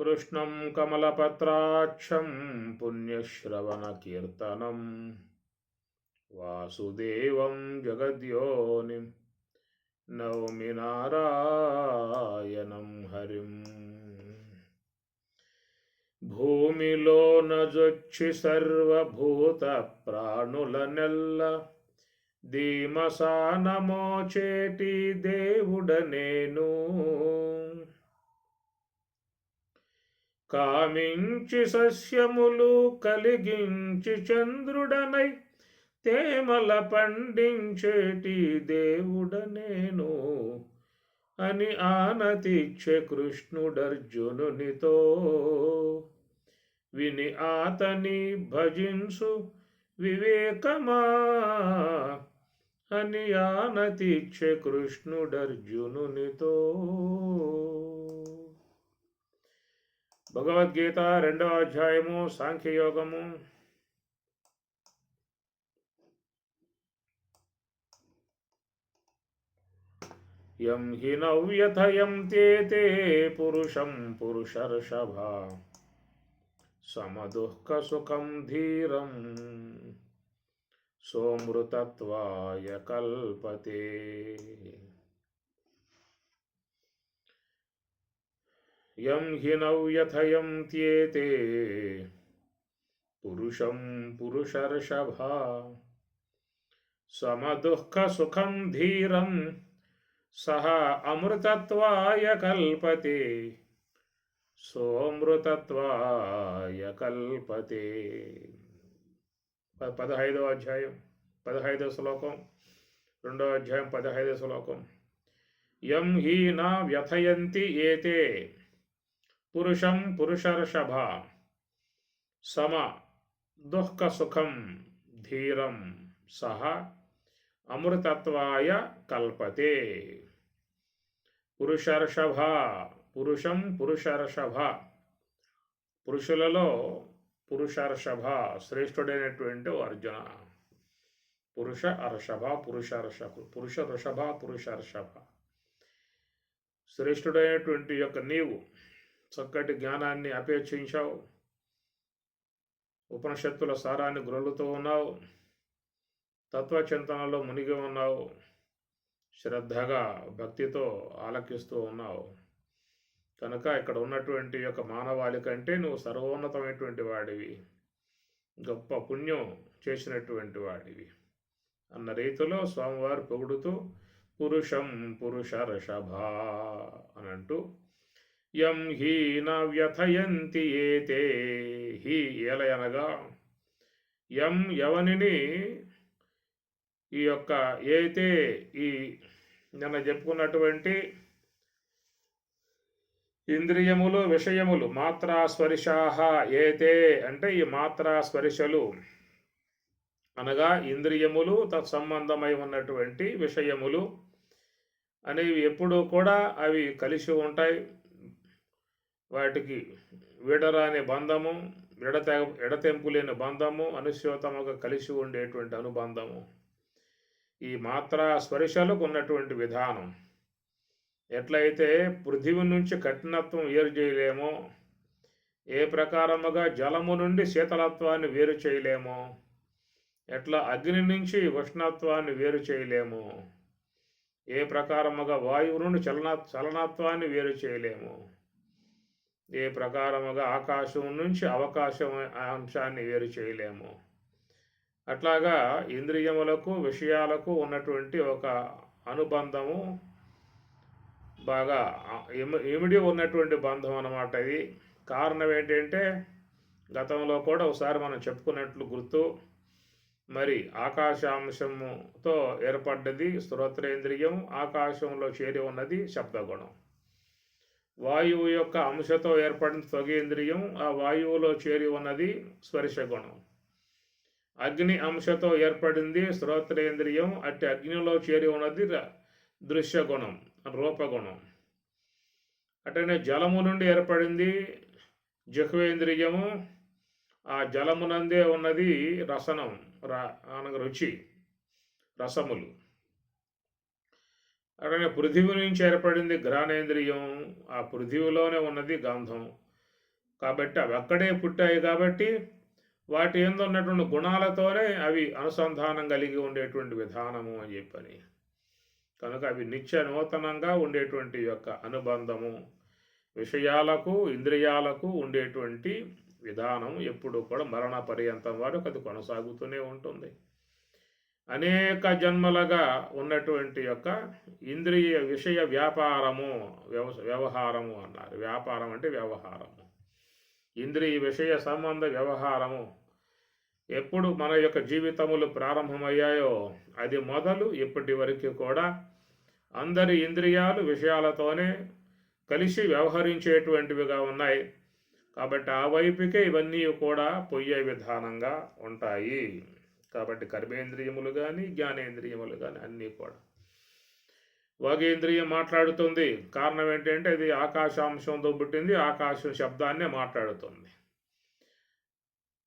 కృష్ణం కమలపత్రాక్షం పుణ్యశ్రవణకీర్తనం వాసుదేవం జగద్యోనిం నౌమి నారాయణం హరిం. భూమిలోన జొచ్చి సర్వభూత ప్రాణులనెల్ల దీమసానమోచేటి దేవుడనేను. కామించి సస్యములు కలిగించి చంద్రుడనై తేమల పండించేటి దేవుడనేను అని ఆనతిచ్చే కృష్ణుడర్జునునితో. విని ఆతని భజింసు వివేకమా అని ఆనతిచ్చే కృష్ణుడర్జునునితో. భగవద్గీత 2వ అధ్యాయము సాంఖ్యయోగము. యం హి నవ్యథయంత్యేతే పురుషం పురుషర్షభ సమదుఃఖ సుఖం ధీరం సోమృతత్వాయ కల్పతే. యం హి నవ్యథయంత్యేతే పురుషం పురుషర్షభ సమదుఃఖ సుఖం ధీరం సహ అమృతత్వాయ కల్పతే సోమృతత్వాయ కల్పతే. 15వ అధ్యాయం 15వ శ్లోకం, 2వ అధ్యాయం 15వ శ్లోకం. యం హి న వ్యథయంతి ఏతే పురుషం పురుషర్షభ సమ దుఃఖ సుఖం ధీరం సహ అమృతత్వాయ కల్పతే. పురుషర్షభ, పురుషం పురుషర్షభ, పురుషులలో పురుషర్షభ శ్రేష్ఠుడైనటువంటి అర్జున. పురుష అర్షభ పురుషర్షభ పురుష ఋషభ పురుషర్షభ శ్రేష్ఠుడైనటువంటి యొక్క నీవు చక్కటి జ్ఞానాన్ని అపేక్షించావు, ఉపనిషత్తుల సారాన్ని గ్రొల్లుతూ ఉన్నావు, తత్వచింతనలో మునిగి ఉన్నావు, శ్రద్ధగా భక్తితో ఆలకిస్తూ ఉన్నావు. కనుక ఇక్కడ ఉన్నటువంటి యొక్క మానవాళి కంటే నువ్వు సర్వోన్నతమైనటువంటి వాడివి, గొప్ప పుణ్యం చేసినటువంటి వాడివి అన్న రీతిలో స్వామివారు పొగుడుతూ పురుషం పురుషర్షభ అనంటూ యం హి న వ్యథయంతి ఏతే. హి ఏలయనగా యం ఎవనిని ఈ యొక్క ఏతే ఈ నిన్న చెప్పుకున్నటువంటి ఇంద్రియములు విషయములు మాత్రా స్పర్శాహ ఏతే అంటే ఈ మాత్రా స్పర్శలు అనగా ఇంద్రియములు తత్సంబంధమై ఉన్నటువంటి విషయములు అనేవి ఎప్పుడూ కూడా అవి కలిసి ఉంటాయి. వాటికి విడరాని బంధము, ఎడతెంపులేని బంధము, అనుస్యోతముగా కలిసి ఉండేటువంటి అనుబంధము ఈ మాత్రా స్పర్శలకు ఉన్నటువంటి విధానం. ఎట్లయితే పృథివీ నుంచి కఠినత్వం వేరు చేయలేమో, ఏ ప్రకారముగా జలము నుండి శీతలత్వాన్ని వేరు చేయలేమో, ఎట్లా అగ్ని నుంచి ఉష్ణత్వాన్ని వేరు చేయలేమో, ఏ ప్రకారముగా వాయువు నుండి చలనత్వాన్ని వేరు చేయలేము, ఏ ప్రకారముగా ఆకాశం నుంచి అవకాశం అంశాన్ని వేరు చేయలేము, అట్లాగా ఇంద్రియములకు విషయాలకు ఉన్నటువంటి ఒక అనుబంధము బాగా ఇమిడి ఉన్నటువంటి బంధం అన్నమాట. ఇది కారణం ఏంటంటే గతంలో కూడా ఒకసారి మనం చెప్పుకున్నట్లు గుర్తు. మరి ఆకాశాంశముతో ఏర్పడ్డది శ్రోత్రేంద్రియం, ఆకాశంలో చేరి ఉన్నది శబ్దగుణం. వాయువు యొక్క అంశతో ఏర్పడిన త్వగేంద్రియం, ఆ వాయువులో చేరి ఉన్నది స్పర్శగుణం. అగ్ని అంశతో ఏర్పడింది శ్రోత్రేంద్రియం, అట్టి అగ్నిలో చేరి ఉన్నది దృశ్యగుణం రూపగుణం. అటనే జలము నుండి ఏర్పడింది జిహ్వేంద్రియము, ఆ జలమునందే ఉన్నది రసనం అనగా రుచి రసములు. అట్లనే పృథివీ నుంచి ఏర్పడింది ఘ్రాణేంద్రియం, ఆ పృథివీలోనే ఉన్నది గంధం. కాబట్టి అవి అక్కడే పుట్టాయి కాబట్టి వాటి యందు ఉన్నటువంటి గుణాలతోనే అవి అనుసంధానం కలిగి ఉండేటువంటి విధానము అని చెప్పని. కనుక అవి నిత్య నూతనంగా ఉండేటువంటి యొక్క అనుబంధము విషయాలకు ఇంద్రియాలకు ఉండేటువంటి విధానం ఎప్పుడు కూడా మరణ పర్యంతం వరకు అది కొనసాగుతూనే ఉంటుంది. అనేక జన్మలుగా ఉన్నటువంటి యొక్క ఇంద్రియ విషయ వ్యాపారము వ్యవహారము అన్నారు. వ్యాపారం అంటే వ్యవహారము, ఇంద్రియ విషయ సంబంధ వ్యవహారము ఎప్పుడు మన యొక్క జీవితములు ప్రారంభమయ్యాయో అది మొదలు ఇప్పటి వరకు కూడా అందరి ఇంద్రియాలు విషయాలతోనే కలిసి వ్యవహరించేటువంటివిగా ఉన్నాయి. కాబట్టి ఆ వైపుకే ఇవన్నీ కూడా పోయే విధానంగా ఉంటాయి. కాబట్టి కర్మేంద్రియములు కానీ జ్ఞానేంద్రియములు కానీ అన్నీ కూడా. వాగేంద్రియం మాట్లాడుతుంది. కారణం ఏంటంటే అది ఆకాశాంశంతో పుట్టింది, ఆకాశం శబ్దాన్నే మాట్లాడుతుంది.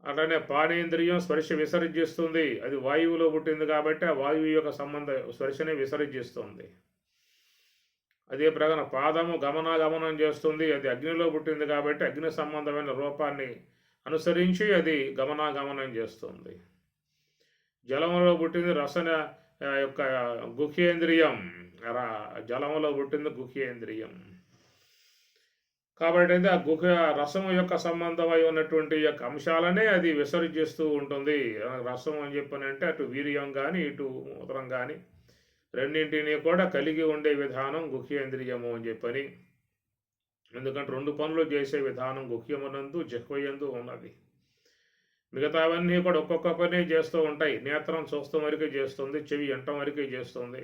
అట్లనే పానేంద్రియం స్పర్శ విసర్జిస్తుంది. అది వాయువులో పుట్టింది కాబట్టి ఆ వాయువు యొక్క సంబంధ స్పర్శనే విసర్జిస్తుంది. అదే ప్రకారం పాదము గమనాగమనం చేస్తుంది. అది అగ్నిలో పుట్టింది కాబట్టి అగ్ని సంబంధమైన రూపాన్ని అనుసరించి అది గమనాగమనం చేస్తుంది. జలములో పుట్టింది రసన యొక్క గుహ్యేంద్రియం, జలములో పుట్టింది గుహ్యేంద్రియం కాబట్టి ఆ రసము యొక్క సంబంధమై ఉన్నటువంటి యొక్క అంశాలనే అది విసర్జిస్తూ ఉంటుంది. రసం అని చెప్పనంటే అటు వీర్యం కానీ ఇటు మూత్రం కానీ రెండింటినీ కూడా కలిగి ఉండే విధానం గుహ్యేంద్రియము అని చెప్పని. ఎందుకంటే రెండు పనులు చేసే విధానం గుహ్యమునందు జిహ్వయందు ఉన్నది. మిగతావన్నీ కూడా ఒక్కొక్క పని చేస్తూ ఉంటాయి. నేత్రం చూస్తాం వరకే చేస్తుంది, చెవి వినటం వరకే చేస్తుంది,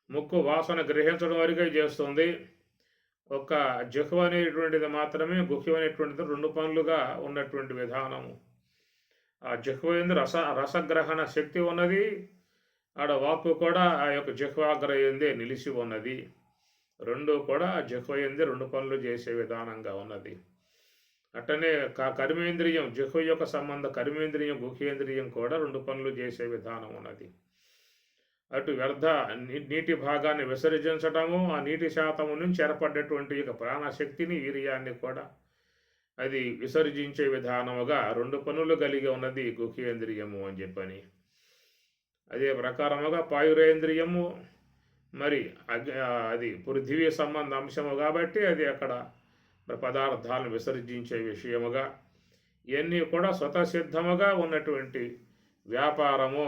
ముక్కు వాసన గ్రహించడం వరకే చేస్తుంది. ఒక జిహ్వ అనేటువంటిది మాత్రమే గుహ్యం అనేటువంటిది రెండు పనులుగా ఉన్నటువంటి విధానము. ఆ జిహ్వేందు రసగ్రహణ శక్తి ఉన్నది. ఆడ వాక్కు కూడా ఆ యొక్క జిహ్వాగ్రయందే నిలిచి ఉన్నది. రెండు కూడా జిహ్వయందే రెండు పనులు చేసే విధానంగా ఉన్నది. అట్టనే కర్మేంద్రియం జిహ్వ యొక్క సంబంధ కర్మేంద్రియం గుహ్యేంద్రియం కూడా రెండు పనులు చేసే విధానం ఉన్నది. అటు వ్యర్థ నీటి భాగాన్ని విసర్జించటము, ఆ నీటి శాతము నుంచి ఏర్పడ్డటువంటి యొక్క ప్రాణశక్తిని వీర్యాన్ని కూడా అది విసర్జించే విధానముగా రెండు పనులు కలిగి ఉన్నది గుహ్యేంద్రియము అని చెప్పని. అదే ప్రకారముగా పాయురేంద్రియము మరి అది పృథివీ సంబంధ అంశము కాబట్టి అది అక్కడ పదార్థాలను విసర్జించే విషయముగా ఇవన్నీ కూడా స్వతసిద్ధముగా ఉన్నటువంటి వ్యాపారము,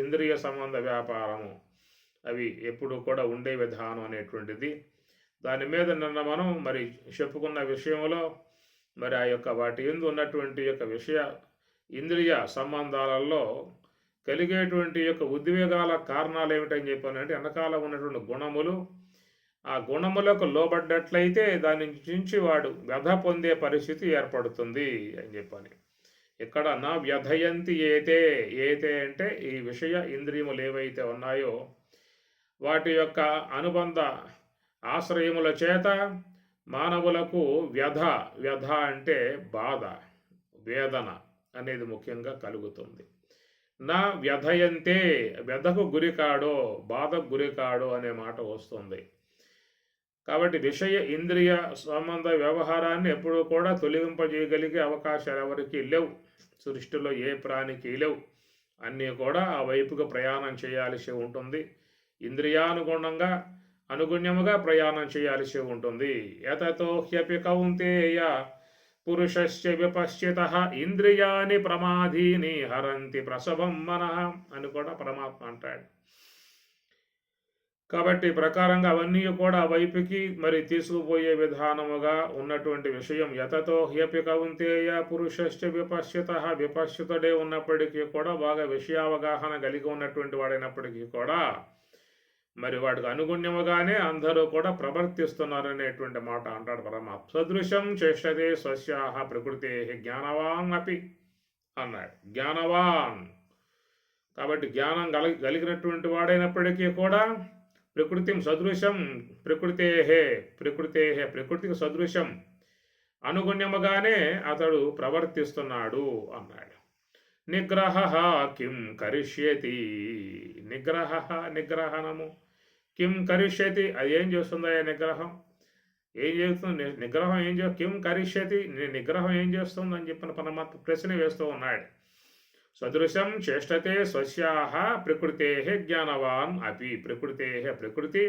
ఇంద్రియ సంబంధ వ్యాపారము అవి ఎప్పుడు కూడా ఉండే విధానం అనేటువంటిది. దాని మీద నిన్న మనం మరి చెప్పుకున్న విషయంలో మరి ఆ యొక్క వాటి ఎందు ఉన్నటువంటి యొక్క విషయ ఇంద్రియ సంబంధాలలో కలిగేటువంటి యొక్క ఉద్వేగాల కారణాలు ఏమిటని చెప్పానంటే వెనకాల ఉన్నటువంటి గుణములు, ఆ గుణములకు లోబడ్డట్లయితే దాని నుంచి వాడు వ్యధ పొందే పరిస్థితి ఏర్పడుతుంది అని చెప్పని. ఇక్కడ నా వ్యధయంతి ఏతే అంటే ఈ విషయ ఇంద్రియములు ఏవైతే ఉన్నాయో వాటి యొక్క అనుబంధ ఆశ్రయముల చేత మానవులకు వ్యధ అంటే బాధ, వేదన అనేది ముఖ్యంగా కలుగుతుంది. నా వ్యధయంతే వ్యధకు గురికాడో బాధకు గురికాడో అనే మాట వస్తుంది. కాబట్టి విషయ ఇంద్రియ సంబంధ వ్యవహారాన్ని ఎప్పుడూ కూడా తొలగింపజేయగలిగే అవకాశాలు ఎవరికి లేవు. సృష్టిలో ఏ ప్రాణికి లేవు. అన్నీ కూడా ఆ వైపుగా ప్రయాణం చేయాల్సి ఉంటుంది. ఇంద్రియానుగుణంగా అనుగుణ్యముగా ప్రయాణం చేయాల్సి ఉంటుంది. యతతో హ్యపి కౌంతేయ పురుషస్య విపశ్చితః ఇంద్రియాని ప్రమాధీని హరంతి ప్రసవం మనః అని కూడా పరమాత్మ అంటాడు. కాబట్టి ప్రకారంగా అవన్నీ కూడా వైపుకి మరి తీసుకుపోయే విధానముగా ఉన్నటువంటి విషయం. యతతో హ్యపి కౌంతేయ పురుషస్య విపశ్చితః విపశ్చితుడే ఉన్నప్పటికీ కూడా బాగా విషయావగాహన కలిగి ఉన్నటువంటి వాడైనప్పటికీ కూడా మరి వాడికి అనుగుణ్యముగానే అందరూ కూడా ప్రవర్తిస్తున్నారనేటువంటి మాట అంటాడు పరమాత్మ. సదృశం చేష్టతే స్వస్యాహ ప్రకృతే జ్ఞానవాన్ అపి అన్నాడు. జ్ఞానవాన్ కాబట్టి జ్ఞానం కలిగినటువంటి వాడైనప్పటికీ కూడా ప్రకృతిం సదృశం ప్రకృతికి సదృశం అనుగుణ్యముగానే అతడు ప్రవర్తిస్తున్నాడు అన్నాడు. నిగ్రహ కిం కరిష్యతి నిగ్రహణము కిం కరిష్యతి అది ఏం చేస్తుందా నిగ్రహం? ఏం చేస్తుంది నిగ్రహం ఏం కిం కరిష్యతి, నిగ్రహం ఏం చేస్తుంది అని చెప్పిన పరమాత్మ ప్రశ్న వేస్తూ ఉన్నాడు. సదృశం చేష్టతే స్వస్యాహ ప్రకృతే జ్ఞానవాన్ అపి, ప్రకృతి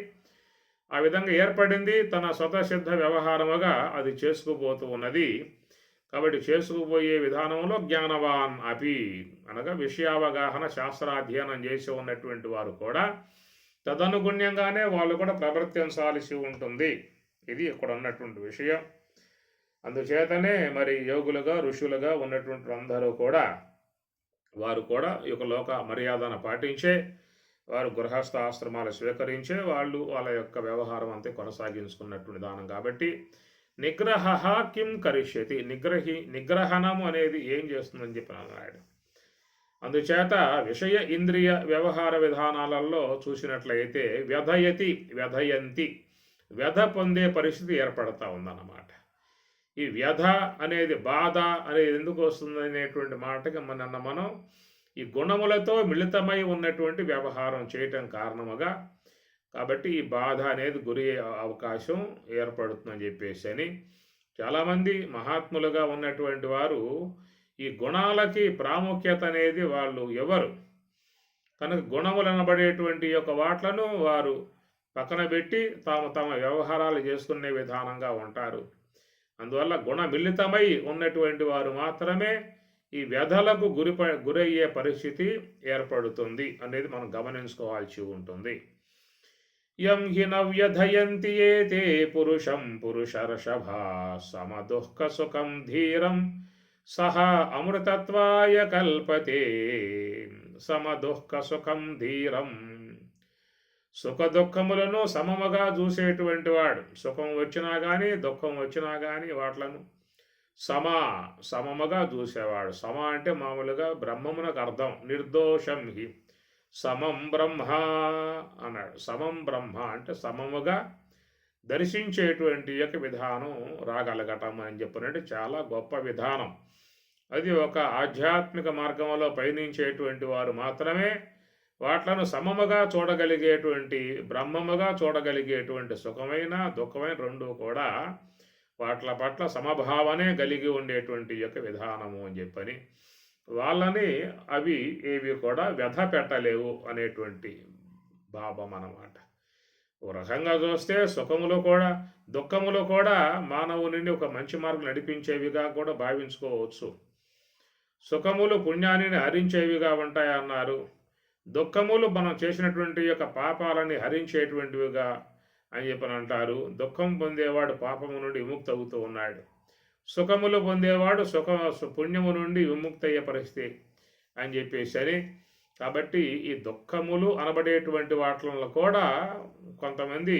ఆ విధంగా ఏర్పడింది, తన స్వతసిద్ధ వ్యవహారముగా అది చేసుకుపోతూ ఉన్నది. కాబట్టి చేసుకుపోయే విధానంలో జ్ఞానవాన్ అపి అనగా విషయావగాహన శాస్త్రాధ్యయనం చేసి ఉన్నటువంటి వారు కూడా తదనుగుణ్యంగానే వాళ్ళు కూడా ప్రవర్తించాల్సి ఉంటుంది. ఇది ఇక్కడ ఉన్నటువంటి విషయం. అందుచేతనే మరి యోగులుగా ఋషులుగా ఉన్నటువంటి అందరూ కూడా వారు కూడా ఈ యొక్క లోక మర్యాదను పాటించే, వారు గృహస్థ ఆశ్రమాలు స్వీకరించే వాళ్ళు వాళ్ళ యొక్క వ్యవహారం అంతే కొనసాగించుకున్నటువంటి విధానం. కాబట్టి నిగ్రహ కిం కరిష్యతి, నిగ్రహణము అనేది ఏం చేస్తుందని చెప్పి అన్నాడు. అందుచేత విషయ ఇంద్రియ వ్యవహార విధానాలలో చూసినట్లయితే వ్యధయంతి వ్యధ పొందే పరిస్థితి ఏర్పడతా ఉందన్నమాట. ఈ వ్యధ అనేది, బాధ అనేది ఎందుకు వస్తుంది అనేటువంటి మాటకి మనం ఈ గుణములతో మిళితమై ఉన్నటువంటి వ్యవహారం చేయటం కారణముగా, కాబట్టి ఈ బాధ అనేది గురి అవకాశం ఏర్పడుతుందని చెప్పేసి అని చాలామంది మహాత్ములుగా ఉన్నటువంటి వారు ఈ గుణాలకి ప్రాముఖ్యత అనేది వాళ్ళు ఎవరు కనుక గుణములు అనబడేటువంటి యొక్క వాట్లను వారు పక్కన పెట్టి తమ వ్యవహారాలు చేసుకునే విధానంగా ఉంటారు. అందువల్ల గుణమిళితమై ఉన్నటువంటి వారు మాత్రమే ఈ వ్యధలకు గురయ్యే పరిస్థితి ఏర్పడుతుంది అనేది మనం గమనించుకోవాల్సి ఉంటుంది. యం హి నవ్యధయంతి ఏతే పురుషం పురుషర్షభా సమదుఃఖ సుఖం ధీరం సహ అమృతత్వాయ కల్పతే సమదుఃఖ సుఖం ధీరం. సుఖ దుఃఖములను సమముగా చూసేటువంటి వాడు, సుఖం వచ్చినా కానీ దుఃఖం వచ్చినా కానీ వాట్లను సమముగా చూసేవాడు. సమ అంటే మామూలుగా బ్రహ్మమునకు అర్థం, నిర్దోషం హి సమం బ్రహ్మ అన్నాడు. సమం బ్రహ్మ అంటే సమముగా దర్శించేటువంటి యొక్క విధానం రాగలగటం అని చెప్పినట్టు చాలా గొప్ప విధానం. అది ఒక ఆధ్యాత్మిక మార్గంలో పయనించేటువంటి వారు మాత్రమే వాట్లను సమముగా చూడగలిగేటువంటి, బ్రహ్మముగా చూడగలిగేటువంటి సుఖమైన దుఃఖమైన రెండు కూడా వాట్ల పట్ల సమభావనే కలిగి ఉండేటువంటి యొక్క విధానము అని చెప్పని వాళ్ళని అవి ఏవి కూడా వ్యధ పెట్టలేవు అనేటువంటి భావం అన్నమాట. ఒక రకంగా చూస్తే సుఖములు కూడా దుఃఖములు కూడా మానవుని ఒక మంచి మార్గం నడిపించేవిగా కూడా భావించుకోవచ్చు. సుఖములు పుణ్యాన్ని హరించేవిగా ఉంటాయన్నారు, దుఃఖములు మనం చేసినటువంటి యొక్క పాపాలని హరించేటువంటివిగా అని చెప్పని అంటారు. దుఃఖం పొందేవాడు పాపము నుండి విముక్తి అవుతూ ఉన్నాడు, సుఖములు పొందేవాడు పుణ్యము నుండి విముక్తి అయ్యే పరిస్థితి అని చెప్పేసి. కాబట్టి ఈ దుఃఖములు అనబడేటువంటి వాటిలను కూడా కొంతమంది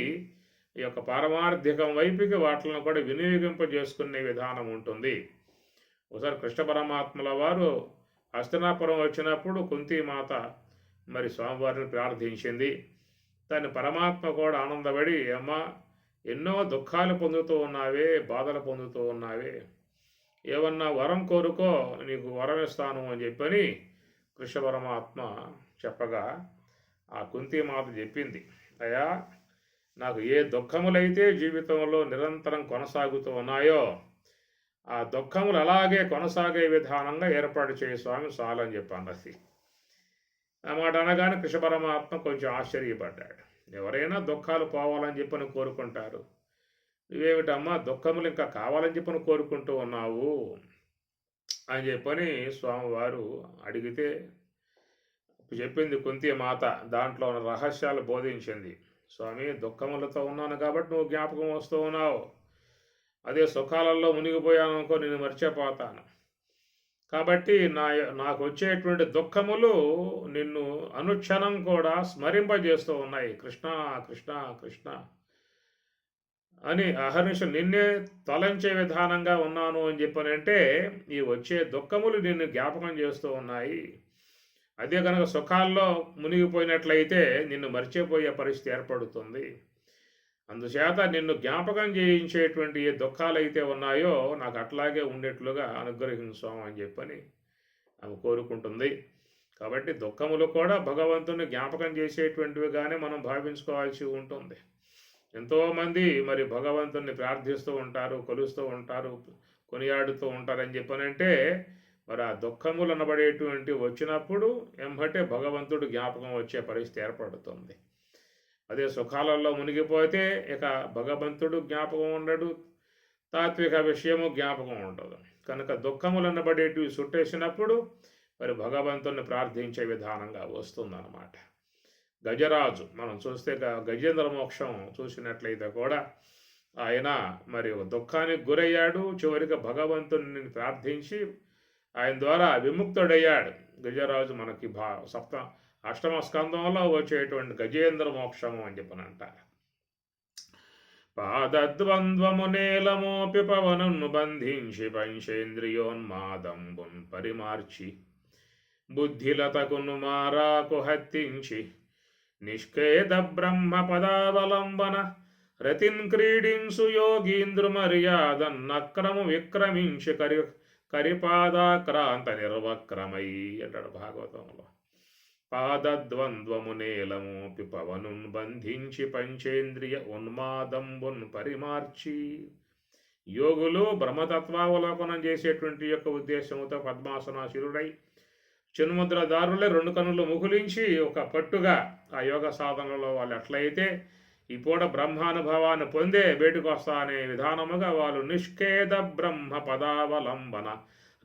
ఈ యొక్క పారమార్థికం వైపుకి వాటిలను కూడా వినియోగింపజేసుకునే విధానం ఉంటుంది. ఒకసారి కృష్ణ పరమాత్మల వారు హస్తినాపురం వచ్చినప్పుడు కుంతీమాత మరి స్వామివారిని ప్రార్థించింది. దాన్ని పరమాత్మ కూడా ఆనందపడి, అమ్మ ఎన్నో దుఃఖాలు పొందుతూ ఉన్నావే, బాధలు పొందుతూ ఉన్నావే, ఏమన్నా వరం కోరుకో నీకు వరం ఇస్తాను అని చెప్పని కృష్ణ పరమాత్మ చెప్పగా ఆ కుంతీమాత చెప్పింది, అయ్యా నాకు ఏ దుఃఖములైతే జీవితంలో నిరంతరం కొనసాగుతూ ఉన్నాయో ఆ దుఃఖములు అలాగే కొనసాగే విధానంగా ఏర్పాటు చేయ స్వామి చాలు అని చెప్పాను. అది ఆ మాట అనగానే కృష్ణ పరమాత్మ కొంచెం ఆశ్చర్యపడ్డాడు. ఎవరైనా దుఃఖాలు పోవాలని చెప్పని కోరుకుంటారు, నువ్వేమిటమ్మా దుఃఖములు ఇంకా కావాలని చెప్పని కోరుకుంటూ ఉన్నావు అని చెప్పని స్వామివారు అడిగితే చెప్పింది కుంతి మాత. దాంట్లో ఉన్న రహస్యాలు బోధించింది. స్వామి, దుఃఖములతో ఉన్నాను కాబట్టి నువ్వు జ్ఞాపకం వస్తూ ఉన్నావు, అదే సుఖాలలో మునిగిపోయాను అనుకో నేను మర్చిపోతాను. కాబట్టి నాకు వచ్చేటువంటి దుఃఖములు నిన్ను అనుక్షణం కూడా స్మరింపజేస్తూ ఉన్నాయి. కృష్ణ కృష్ణ కృష్ణ అని అహర్నిశం నిన్నే తలంచే విధానంగా ఉన్నాను అని చెప్పనంటే ఈ వచ్చే దుఃఖములు నిన్ను జ్ఞాపకం చేస్తూ ఉన్నాయి. అదే కనుక సుఖాల్లో మునిగిపోయినట్లయితే నిన్ను మర్చిపోయే పరిస్థితి ఏర్పడుతుంది. అందుచేత నిన్ను జ్ఞాపకం చేయించేటువంటి ఏ దుఃఖాలు అయితే ఉన్నాయో నాకు అట్లాగే ఉండేట్లుగా అనుగ్రహించాం అని చెప్పని ఆమె కోరుకుంటుంది. కాబట్టి దుఃఖములు కూడా భగవంతుని జ్ఞాపకం చేసేటువంటివిగానే మనం భావించుకోవాల్సి ఉంటుంది. ఎంతోమంది మరి భగవంతుణ్ణి ప్రార్థిస్తూ ఉంటారు, కొలుస్తూ ఉంటారు, కొనియాడుతూ ఉంటారని చెప్పనంటే మరి ఆ దుఃఖములు అనబడేటువంటి వచ్చినప్పుడు ఎంబటే భగవంతుడు జ్ఞాపకం వచ్చే పరిస్థితి ఏర్పడుతుంది. అదే సుఖాలలో మునిగిపోతే ఇక భగవంతుడు జ్ఞాపకం ఉండడు, తాత్విక విషయము జ్ఞాపకం ఉండదు. కనుక దుఃఖములు అనబడేటివి చుట్టేసినప్పుడు మరి భగవంతుని ప్రార్థించే విధానంగా వస్తుందన్నమాట. గజరాజు మనం చూస్తే గజేంద్ర మోక్షం చూసినట్లయితే కూడా ఆయన మరి దుఃఖానికి గురయ్యాడు, చివరికి భగవంతుని ప్రార్థించి ఆయన ద్వారా విముక్తుడయ్యాడు. గజరాజు మనకి అష్టమ స్కందంలో వచ్చేటువంటి గజేంద్ర మోక్షము అని చెప్పని అంటారు. పాదద్వంద్వము నేలమోపి పవనును బంధించి పంచేంద్రియోన్మాదంబున్ పరిమార్చి బుద్ధిలతకును మారాకు హత్తించి నిష్కేద బ్రహ్మ పదావలంబన రతిన్ క్రీడింసు యోగీంద్రు మర్యాదన్నక్రము విక్రమించి కరిపాదాక్రాంత నిర్వక్రమై అంటాడు భాగవతంలో. పాదద్వంద్వము నేలమోపి పవనున్ బంధించి పంచేంద్రియ ఉన్మాదంబున్ పరిమార్చి. యోగులు బ్రహ్మతత్వావలోకనం చేసేటువంటి యొక్క ఉద్దేశంతో పద్మాసనాశిరుడై చిన్ముద్రదారులే 2 కన్నులు ముకులించి ఒక పట్టుగా ఆ యోగ సాధనలో వాళ్ళు ఎట్లయితే ఈ పూట బ్రహ్మానుభవాన్ని పొందే బయటకు వస్తా అనే విధానముగా వాళ్ళు నిష్కేద బ్రహ్మ పదావలంబన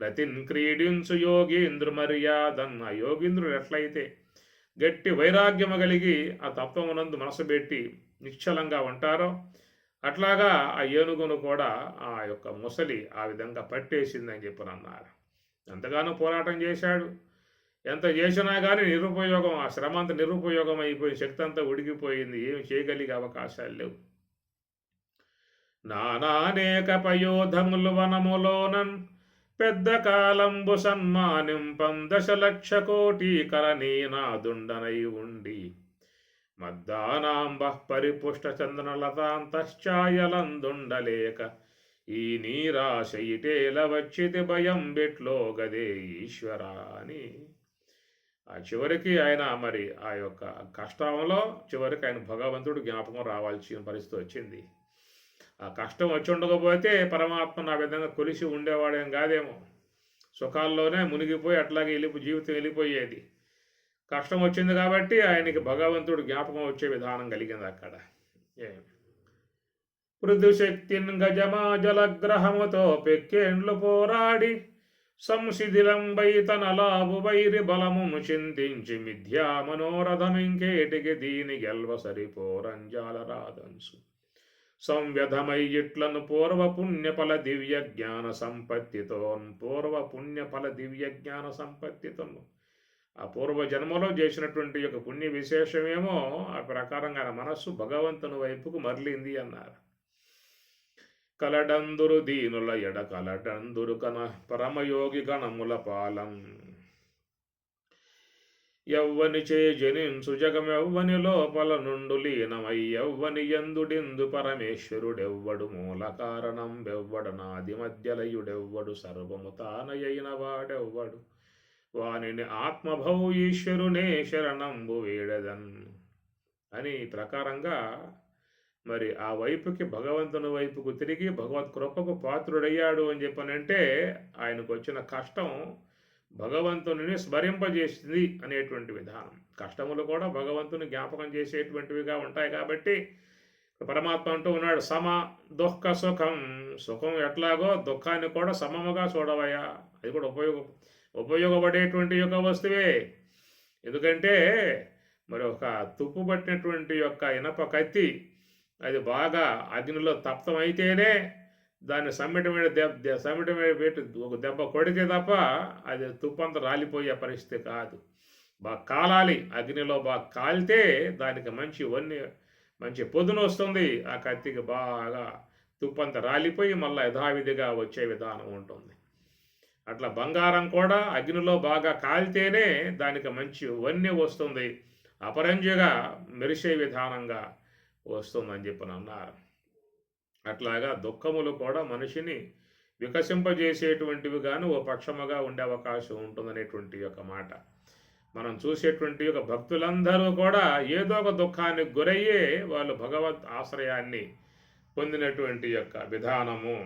రతిన్ క్రీడించు యోగీంద్రు మర్యాదన్న. యోగీంద్రుడు ఎట్లయితే గట్టి వైరాగ్యము కలిగి ఆ తత్వమునందు మనసు పెట్టి నిశ్చలంగా ఉంటారో అట్లాగా ఆ ఏనుగును కూడా ఆ యొక్క ముసలి ఆ విధంగా పట్టేసిందని చెప్పనన్నారు. ఎంతగానో పోరాటం చేశాడు, ఎంత చేసినా కానీ నిరుపయోగం. ఆ శ్రమ అంతా నిరుపయోగం అయిపోయి శక్తి అంతా ఉడికిపోయింది, ఏమి చేయగలిగే అవకాశాలు లేవు. నానానేక పయోధములు వనములోనన్ పెద్ద కాలంబు సన్మానింపం 10,00,000 కోటి కరనీనాదుండనై ఉండి మద్దానాంబ పరిపుష్ట చంద్రలతాంతశ్చాయలందుండలేక ఈ నీరాశ ఇటేల వచ్చితి భయం బెట్లో గదే ఈశ్వరా అని. ఆ చివరికి ఆయన మరి ఆ యొక్క కష్టంలో చివరికి ఆయన భగవంతుడు జ్ఞాపకం రావాల్సిన పరిస్థితి వచ్చింది. ఆ కష్టం వచ్చి ఉండకపోతే పరమాత్మను ఆ విధంగా కొలిసి ఉండేవాడేం కాదేమో. సుఖాల్లోనే మునిగిపోయి అట్లాగే జీవితం వెళ్ళిపోయేది. కష్టం వచ్చింది కాబట్టి ఆయనకి భగవంతుడు జ్ఞాపకం వచ్చే విధానం కలిగింది అక్కడ. పృథుశక్తిన్ గజమా జలగ్రహముతో పెక్కేండ్లు పోరాడి సంశిథిలంబై తన లాభు వైరి బలమును చింతించి మిథ్యా మనోరథమింకేటికి దీని గెల్వ సరిపోరంజాల రాదంసు సంవ్యధమై ఇట్లను పూర్వ పుణ్యఫల దివ్య జ్ఞాన సంపత్తితో ఆ పూర్వ జన్మలో చేసినటువంటి యొక్క పుణ్య విశేషమేమో ఆ ప్రకారంగా మనస్సు భగవంతుని వైపుకు మరలింది అన్నారు. కలడందురు దీనుల ఎడ కలడందురు కన పరమయోగి గణముల పాలం ఎవ్వని చే జనించు జగమెవ్వని లోపల నుండు లీనమై ఎవ్వని ఎందుడిందు పరమేశ్వరుడెవ్వడు మూల కారణం బెవ్వడనాది మధ్యలయుడెవ్వడు సర్వము తానయైన వాడెవ్వడు వానిని ఆత్మభౌ ఈశ్వరునే శరణంబు వేడదన్ అని ప్రకారంగా మరి ఆ వైపుకి భగవంతుని వైపుకు తిరిగి భగవత్ కృపకు పాత్రుడయ్యాడు అని చెప్పనంటే ఆయనకు వచ్చిన కష్టం భగవంతుని స్మరింపజేసింది అనేటువంటి విధానం. కష్టములు కూడా భగవంతుని జ్ఞాపకం చేసేటువంటివిగా ఉంటాయి కాబట్టి పరమాత్మ అంటూ ఉన్నాడు, సమ దుఃఖ సుఖం. సుఖం ఎట్లాగో దుఃఖాన్ని కూడా సమముగా చూడవయ్యా. అది కూడా ఉపయోగపడేటువంటి యొక్క వస్తువే. ఎందుకంటే మరి ఒక తుప్పు పట్టినటువంటి యొక్క ఇనప కత్తి అది బాగా అగ్నిలో తప్తమైతేనే దాన్ని సమ్మిటమైన పెట్టి ఒక దెబ్బ కొడితే తప్ప అది తుప్పంతా రాలిపోయే పరిస్థితి కాదు. బాగా కాలాలి, అగ్నిలో బాగా కాలితే దానికి మంచి పొదును వస్తుంది. ఆ కత్తికి బాగా తుప్పంతా రాలిపోయి మళ్ళీ యథావిధిగా వచ్చే విధానం ఉంటుంది. అట్లా బంగారం కూడా అగ్నిలో బాగా కాలితేనే దానికి మంచి వన్నె వస్తుంది, అపరంజిగా మెరిసే విధానంగా వస్తుందని చెప్పని అన్నారు. అట్లాగా దుఃఖములు కూడా మనిషిని వికసింపజేసేటువంటివి కానీ ఓ పక్షముగా ఉండే అవకాశం ఉంటుందనేటువంటి యొక్క మాట. మనం చూసేటువంటి యొక్క భక్తులందరూ కూడా ఏదో ఒక దుఃఖానికి గురయ్యే వాళ్ళు భగవత్ ఆశ్రయాన్ని పొందినటువంటి యొక్క విధానము.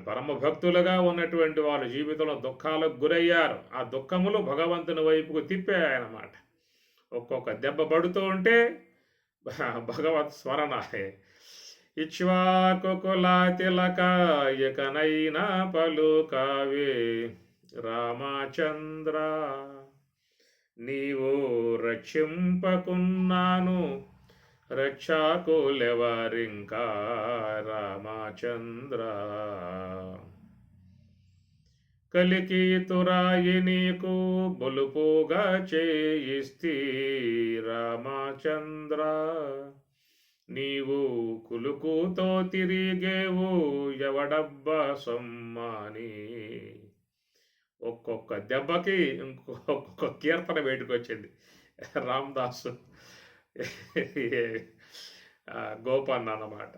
పరమ భక్తులుగా ఉన్నటువంటి వాళ్ళ జీవితంలో దుఃఖాలకు గురయ్యారు. ఆ దుఃఖములు భగవంతుని వైపుకు తిప్పాయన్నమాట. ఒక్కొక్క దెబ్బ పడుతూ ఉంటే భగవత్ స్మరణ. ఇక్ష్వాకుకుల తిలక ఇకనైనా పలుకావే రామచంద్ర, నీవు రక్షింపకున్నాను రక్షకులెవరింకా రామచంద్ర. కలికీతురాయి నీకు బొలుపుగా చేయిస్తి రామచంద్ర, నీవు కులుకుతో తిరిగేవు ఎవడబ్బ సొమ్మాని. ఒక్కొక్క దెబ్బకి ఒక్కొక్క కీర్తన బయటకు వచ్చింది. రామదాసు గోపన్న అన్నమాట.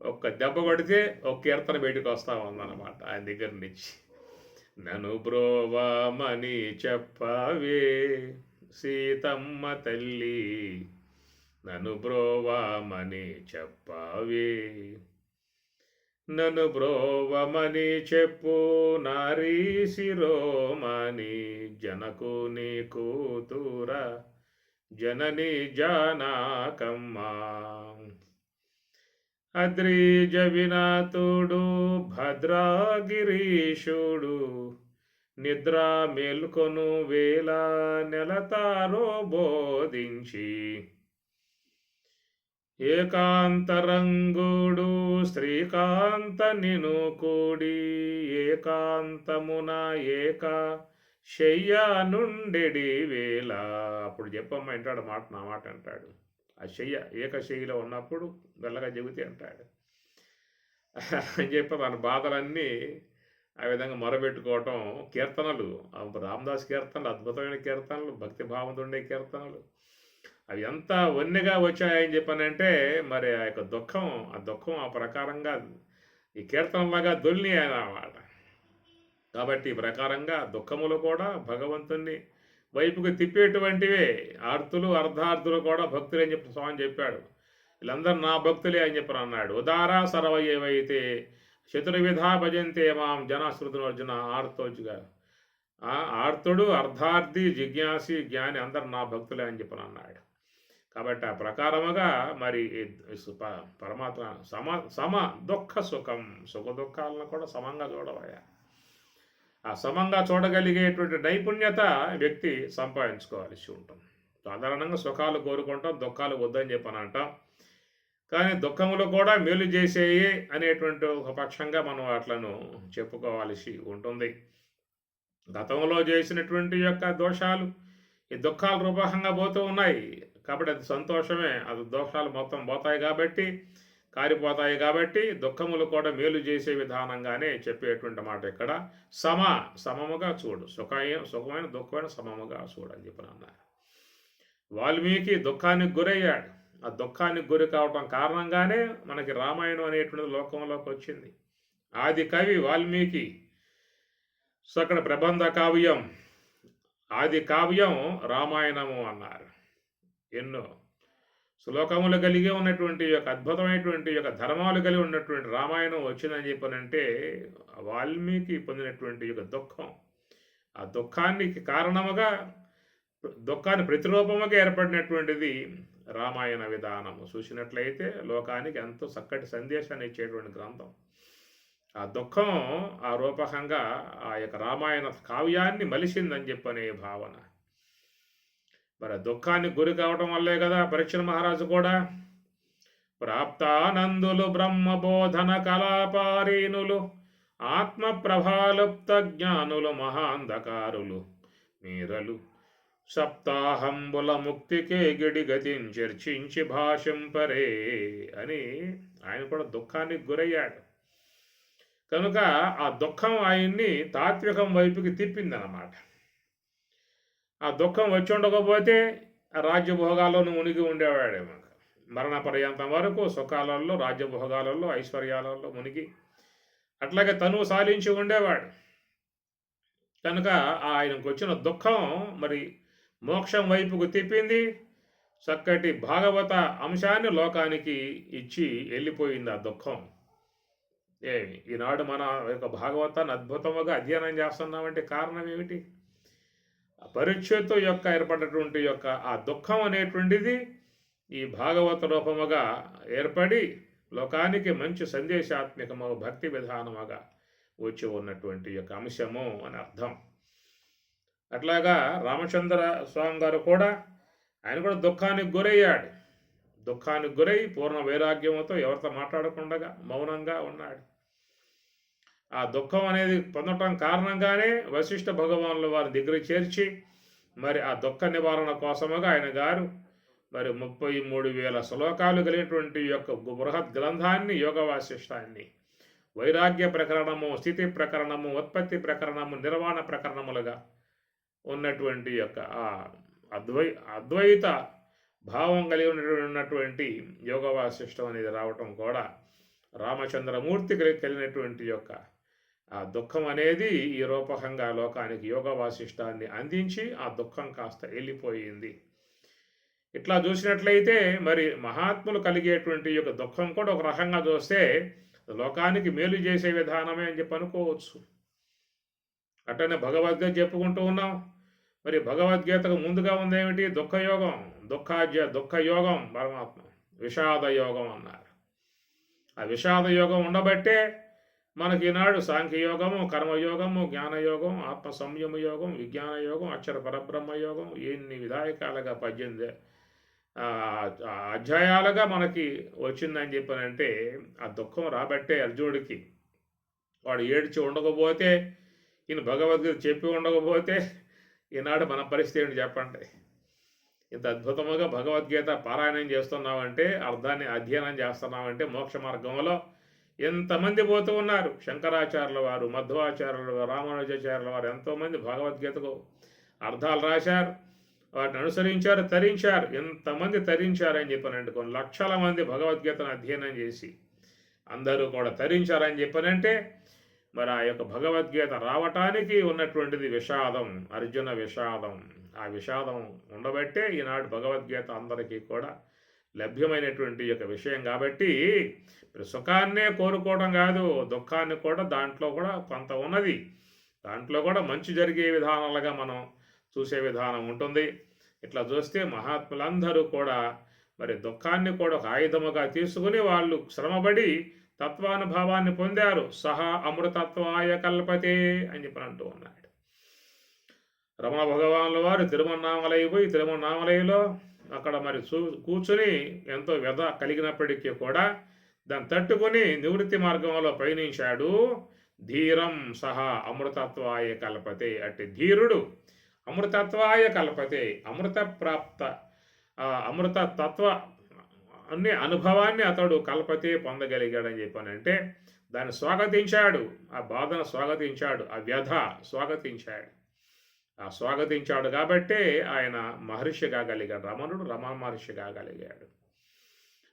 ఒక్క దెబ్బ కొడితే ఒక కీర్తన బయటకు వస్తా ఉందన్నమాట ఆయన దగ్గర నుంచి. నన్ను బ్రోవామని చెప్పవే సీతమ్మ తల్లి, నన్ను బ్రోవామని చెప్పవే, నన్ను బ్రోవమని చెప్పు నారీ శిరోమణి, జనకు నీ కూతుర జనని జానకమ్మా. అద్రిజ వినాతుడు భద్రాగిరీషుడు, నిద్ర మేల్కొను వేళ నెలతారో బోధించి, ఏకాంతరంగుడు శ్రీకాంత నిను కూడి, ఏకాంతమున ఏక శయ్య నుండెడి వేళ. అప్పుడు చెప్పమ్మ అంటాడు మాట, నా మాట అంటాడు. ఆ శయ్య ఏకశయ్యలో ఉన్నప్పుడు వెళ్ళగా చెబితే అంటాడు అని చెప్పి తన బాధలన్నీ ఆ విధంగా మొరబెట్టుకోవటం. కీర్తనలు, రామదాస్ కీర్తనలు అద్భుతమైన కీర్తనలు, భక్తి భావంతో ఉండే కీర్తనలు, అవి ఎంత వన్నెగా వచ్చాయని చెప్పానంటే మరి ఆ యొక్క దుఃఖం ఆ ప్రకారంగా ఈ కీర్తనలాగా దొల్లి అన్నమాట. కాబట్టి ఈ ప్రకారంగా దుఃఖములు కూడా భగవంతుని వైపుకు తిప్పేటువంటివే. ఆర్తులు అర్ధార్థులు కూడా భక్తులే అని చెప్పి స్వామి చెప్పాడు. వీళ్ళందరూ నా భక్తులే అని చెప్పి అన్నాడు. ఉదారా సర్వయేవైతే చతుర్విధా భజంతే మాం జనాశ్రుతులు అర్జున. ఆర్తోజుగా ఆర్తుడు, అర్ధార్థి, జిజ్ఞాసి, జ్ఞాని అందరు నా భక్తులే అని చెప్పి అన్నాడు. కాబట్టి ఆ ప్రకారముగా మరి పరమాత్మ సమ దుఃఖ సుఖం, సుఖ దుఃఖాలను కూడా సమంగా చూడవయ్యా. ఆ సమంగా చూడగలిగేటువంటి నైపుణ్యత వ్యక్తి సంపాదించుకోవాల్సి ఉంటుంది. సాధారణంగా సుఖాలు కోరుకుంటాం, దుఃఖాలు వద్దని చెప్పని అంటాం. కానీ దుఃఖములు కూడా మేలు చేసేయి అనేటువంటి ఒక పక్షంగా మనం వాట్లను చెప్పుకోవాల్సి ఉంటుంది. గతంలో చేసినటువంటి యొక్క దోషాలు ఈ దుఃఖాల రూపకంగా పోతూ ఉన్నాయి. కాబట్టి అది సంతోషమే. అది దోషాలు మొత్తం పోతాయి కాబట్టి, కారిపోతాయి కాబట్టి దుఃఖములు కూడా మేలు చేసే విధానంగానే చెప్పేటువంటి మాట ఇక్కడ. సమముగా చూడు, సుఖమైన దుఃఖమైన సమముగా చూడు అని చెప్పి అన్నారు. వాల్మీకి దుఃఖానికి గురయ్యాడు. ఆ దుఃఖానికి గురి కావటం కారణంగానే మనకి రామాయణం అనేటువంటిది లోకంలోకి వచ్చింది. ఆది కవి వాల్మీకి. సో అక్కడ ప్రబంధ కావ్యం, ఆది కావ్యం రామాయణము అన్నారు. ఎన్నో శ్లోకములు కలిగి ఉన్నటువంటి యొక్క అద్భుతమైనటువంటి యొక్క ధర్మాలు కలిగి ఉన్నటువంటి రామాయణం వచ్చిందని చెప్పనంటే వాల్మీకి పొందినటువంటి యొక్క దుఃఖం, ఆ దుఃఖానికి కారణముగా, దుఃఖాన్ని ప్రతిరూపముగా ఏర్పడినటువంటిది రామాయణ విధానము. చూసినట్లయితే లోకానికి ఎంతో చక్కటి సందేశాన్ని ఇచ్చేటువంటి గ్రంథం. ఆ దుఃఖం ఆ రూపకంగా ఆ యొక్క రామాయణ కావ్యాన్ని మలిసిందని చెప్పనే భావన. మరి దుఃఖానికి గురి కావటం వల్లే కదా పరీక్ష మహారాజు కూడా ప్రాప్తానందులు బ్రహ్మబోధన కళాపారీనులు ఆత్మ ప్రభాలుప్త జ్ఞానులు మహాంధకారులు మీరలు సప్తాహంబుల ముక్తికే గిడిగతిని చర్చించి భాషింపరే అని ఆయన కూడా దుఃఖానికి గురయ్యాడు. కనుక ఆ దుఃఖం ఆయన్ని తాత్వికం వైపుకి తిప్పిందన్నమాట. ఆ దుఃఖం వచ్చి ఉండకపోతే రాజ్యభోగాల్లోనూ మునిగి ఉండేవాడేమో. మరణ పర్యంతం వరకు సుఖాలలో, రాజ్యభోగాలలో, ఐశ్వర్యాలలో మునిగి అట్లాగే తను సాధించి ఉండేవాడు. కనుక ఆయనకు వచ్చిన దుఃఖం మరి మోక్షం వైపుకు తిప్పింది. చక్కటి భాగవత అంశాన్ని లోకానికి ఇచ్చి వెళ్ళిపోయింది ఆ దుఃఖం. ఈనాడు మన యొక్క భాగవతాన్ని అద్భుతముగా అధ్యయనం చేస్తున్నామంటే కారణం ఏమిటి? పరీక్షతో యొక్క ఏర్పడినటువంటి యొక్క ఆ దుఃఖం అనేటువంటిది ఈ భాగవత రూపముగా ఏర్పడి లోకానికి మంచి సందేశాత్మకము భక్తి విధానముగా వచ్చి ఉన్నటువంటి యొక్క అంశము అని అర్థం. అట్లాగా రామచంద్ర స్వామి గారు కూడా ఆయన కూడా దుఃఖానికి గురయ్యాడు. దుఃఖానికి గురై పూర్ణ వైరాగ్యంతో ఎవరితో మాట్లాడకుండా మౌనంగా ఉన్నాడు. ఆ దుఃఖం అనేది పొందటం కారణంగానే వశిష్ఠ భగవానుల వారి దగ్గర చేర్చి మరి ఆ దుఃఖ నివారణ కోసముగా ఆయన గారు మరి 33,000 శ్లోకాలు కలిగినటువంటి యొక్క బృహత్ గ్రంథాన్ని యోగ వాసిష్టాన్ని వైరాగ్య ప్రకరణము, స్థితి ప్రకరణము, ఉత్పత్తి ప్రకరణము, నిర్వాణ ప్రకరణములుగా ఉన్నటువంటి యొక్క ఆ అద్వైత భావం కలిగి ఉన్నటువంటి యోగ వాసిష్టం అనేది రావటం కూడా రామచంద్రమూర్తి కలిగినటువంటి యొక్క ఆ దుఃఖం అనేది ఈ రూపకంగా లోకానికి యోగ వాసిష్టాన్ని అందించి ఆ దుఃఖం కాస్త వెళ్ళిపోయింది. ఇట్లా చూసినట్లయితే మరి మహాత్ములు కలిగేటువంటి యొక్క దుఃఖం కూడా ఒక రకంగా చూస్తే లోకానికి మేలు చేసే విధానమే అని చెప్పి అనుకోవచ్చు. అట్లనే భగవద్గీత చెప్పుకుంటూ ఉన్నాం. మరి భగవద్గీతకు ముందుగా ఉందేమిటి? దుఃఖయోగం. దుఃఖయోగం పరమాత్మ విషాద యోగం అన్నారు. ఆ విషాద యోగం ఉండబట్టే మనకి ఈనాడు సాంఖ్యయోగము, కర్మయోగము, జ్ఞానయోగం, ఆత్మ సంయమ యోగం, విజ్ఞాన యోగం, అక్షర పరబ్రహ్మ యోగం, ఎన్ని విధాయకాలుగా 18 అధ్యాయాలుగా మనకి వచ్చిందని చెప్పానంటే ఆ దుఃఖం రాబట్టే అర్జునుడికి. వాడు ఏడ్చి ఉండకపోతే, ఈయన భగవద్గీత చెప్పి ఉండకపోతే ఈనాడు మన పరిస్థితి ఏంటి చెప్పండి? ఇంత అద్భుతముగా భగవద్గీత పారాయణం చేస్తున్నామంటే, అర్థాన్ని అధ్యయనం చేస్తున్నామంటే మోక్ష మార్గంలో ఎంతమంది పోతూ ఉన్నారు. శంకరాచార్యుల వారు, మధ్వాచార్యుల వారు, రామానుజాచార్యుల వారు ఎంతోమంది భగవద్గీతకు అర్థాలు రాశారు, వాటిని అనుసరించారు, తరించారు. ఎంతమంది తరించారని చెప్పానంటే కొన్ని లక్షల మంది భగవద్గీతను అధ్యయనం చేసి అందరూ కూడా తరించారని చెప్పానంటే మరి ఆ యొక్క భగవద్గీత రావటానికి ఉన్నటువంటిది విషాదం, అర్జున విషాదం. ఆ విషాదం ఉండబట్టే ఈనాడు భగవద్గీత అందరికీ కూడా లభ్యమైనటువంటి యొక్క విషయం. కాబట్టి సుఖాన్నే కోరుకోవడం కాదు, దుఃఖాన్ని కూడా దాంట్లో కూడా కొంత ఉన్నది. దాంట్లో కూడా మంచి జరిగే విధానాలుగా మనం చూసే విధానం ఉంటుంది. ఇట్లా చూస్తే మహాత్ములందరూ కూడా మరి దుఃఖాన్ని కూడా ఒక ఆయుధముగా తీసుకుని వాళ్ళు శ్రమపడి తత్వానుభవాన్ని పొందారు. సహా అమృతత్వాయ కల్పతే అని చెప్పి అంటూ ఉన్నాడు. రమణ భగవానుల వారు తిరుమన్నామలై పోయి తిరుమన్నామలైలో అక్కడ మరి కూర్చుని ఎంతో వ్యధ కలిగినప్పటికీ కూడా దాన్ని తట్టుకొని నివృత్తి మార్గంలో పయనించాడు. ధీరం సహా అమృతత్వాయ కల్పతే. అట్టి ధీరుడు అమృతత్వాయ కల్పతే, అమృత ప్రాప్త అమృత తత్వ అన్ని అనుభవాన్ని అతడు కల్పతే పొందగలిగాడని చెప్పానంటే దాన్ని స్వాగతించాడు, ఆ బాధను స్వాగతించాడు, ఆ వ్యధ స్వాగతించాడు. ఆ స్వాగతించాడు కాబట్టే ఆయన మహర్షి కాగలిగాడు. రమణుడు రమణ మహర్షి కాగలిగాడు.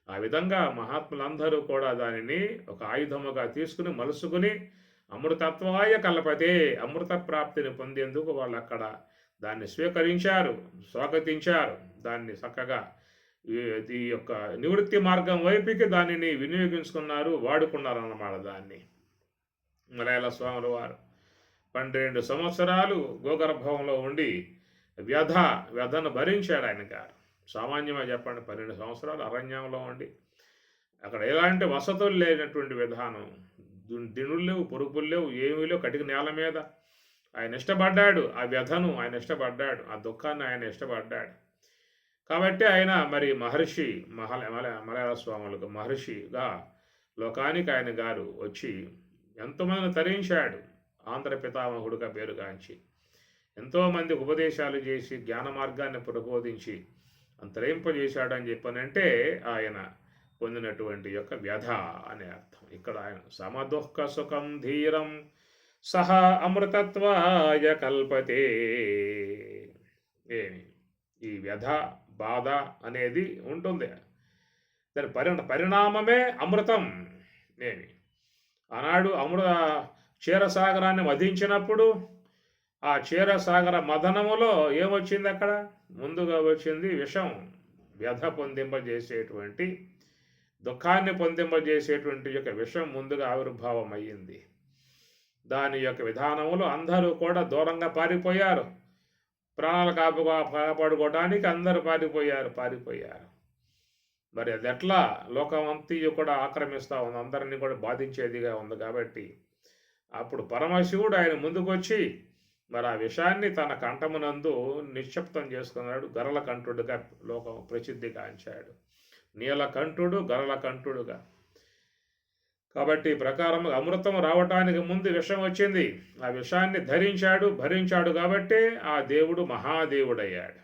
ఆ విధంగా మహాత్ములందరూ కూడా దానిని ఒక ఆయుధముగా తీసుకుని మలుసుకుని అమృతత్వాయ కల్పతే, అమృత ప్రాప్తిని పొందేందుకు వాళ్ళు అక్కడ దాన్ని స్వీకరించారు, స్వాగతించారు. దాన్ని చక్కగా ఈ యొక్క నివృత్తి మార్గం వైపుకి దానిని వినియోగించుకున్నారు, వాడుకున్నారు అన్నమాట. దాన్ని మలయాళ స్వాముల వారు 12 సంవత్సరాలు గోగర్భంలో ఉండి వ్యధను భరించాడు ఆయన గారు. సామాన్యమే చెప్పండి, 12 సంవత్సరాలు అరణ్యంలో ఉండి అక్కడ ఎలాంటి వసతులు లేనటువంటి విధానం, దినులు లేవు, పొరుగులు లేవు, ఏమీ లేవు, కటిక నేల మీద ఆయన ఇష్టపడ్డాడు. ఆ వ్యధను ఆయన ఇష్టపడ్డాడు, ఆ దుఃఖాన్ని ఆయన ఇష్టపడ్డాడు. కాబట్టి ఆయన మరి మహర్షి మలయాళ స్వాములకు మహర్షిగా లోకానికి ఆయన గారు వచ్చి ఎంతోమందిని తరించాడు. ఆంధ్ర పితామహుడుగా పేరుగాంచి ఎంతోమందికి ఉపదేశాలు చేసి జ్ఞాన మార్గాన్ని ప్రబోధించి అంతరింపజేశాడని చెప్పనంటే ఆయన పొందినటువంటి యొక్క వ్యధ అనే అర్థం. ఇక్కడ ఆయన సమదుఃఖ సుఖం ధీరం సహా అమృతత్వాయ కల్పతే. ఈ వ్యధ బాధ అనేది ఉంటుంది, దాని పరిణామమే అమృతం. ఆనాడు క్షీరసాగరాన్ని వధించినప్పుడు ఆ క్షీరసాగర మథనములో ఏమొచ్చింది అక్కడ? ముందుగా వచ్చింది విషం, వ్యధ పొందింపజేసేటువంటి, దుఃఖాన్ని పొందింపజేసేటువంటి యొక్క విషం ముందుగా ఆవిర్భావం అయ్యింది. దాని యొక్క విధానములో అందరూ కూడా దూరంగా పారిపోయారు. ప్రాణాలు కాపాడుకోవడానికి అందరూ పారిపోయారు. మరి అది ఎట్లా లోకమంతయు కూడా ఆక్రమిస్తూ ఉంది, అందరినీ కూడా బాధించేదిగా ఉంది. కాబట్టి అప్పుడు పరమశివుడు ఆయన ముందుకొచ్చి మరి ఆ విషయాన్ని తన కంఠమునందు నిక్షిప్తం చేసుకున్నాడు. గరళకంఠుడుగా లోకం ప్రసిద్ధిగాంచాడు. నీలకంఠుడు గరళకంఠుడుగా. కాబట్టి ఈ ప్రకారం అమృతం రావటానికి ముందు విషం వచ్చింది. ఆ విషాన్ని భరించాడు కాబట్టి ఆ దేవుడు మహాదేవుడయ్యాడు.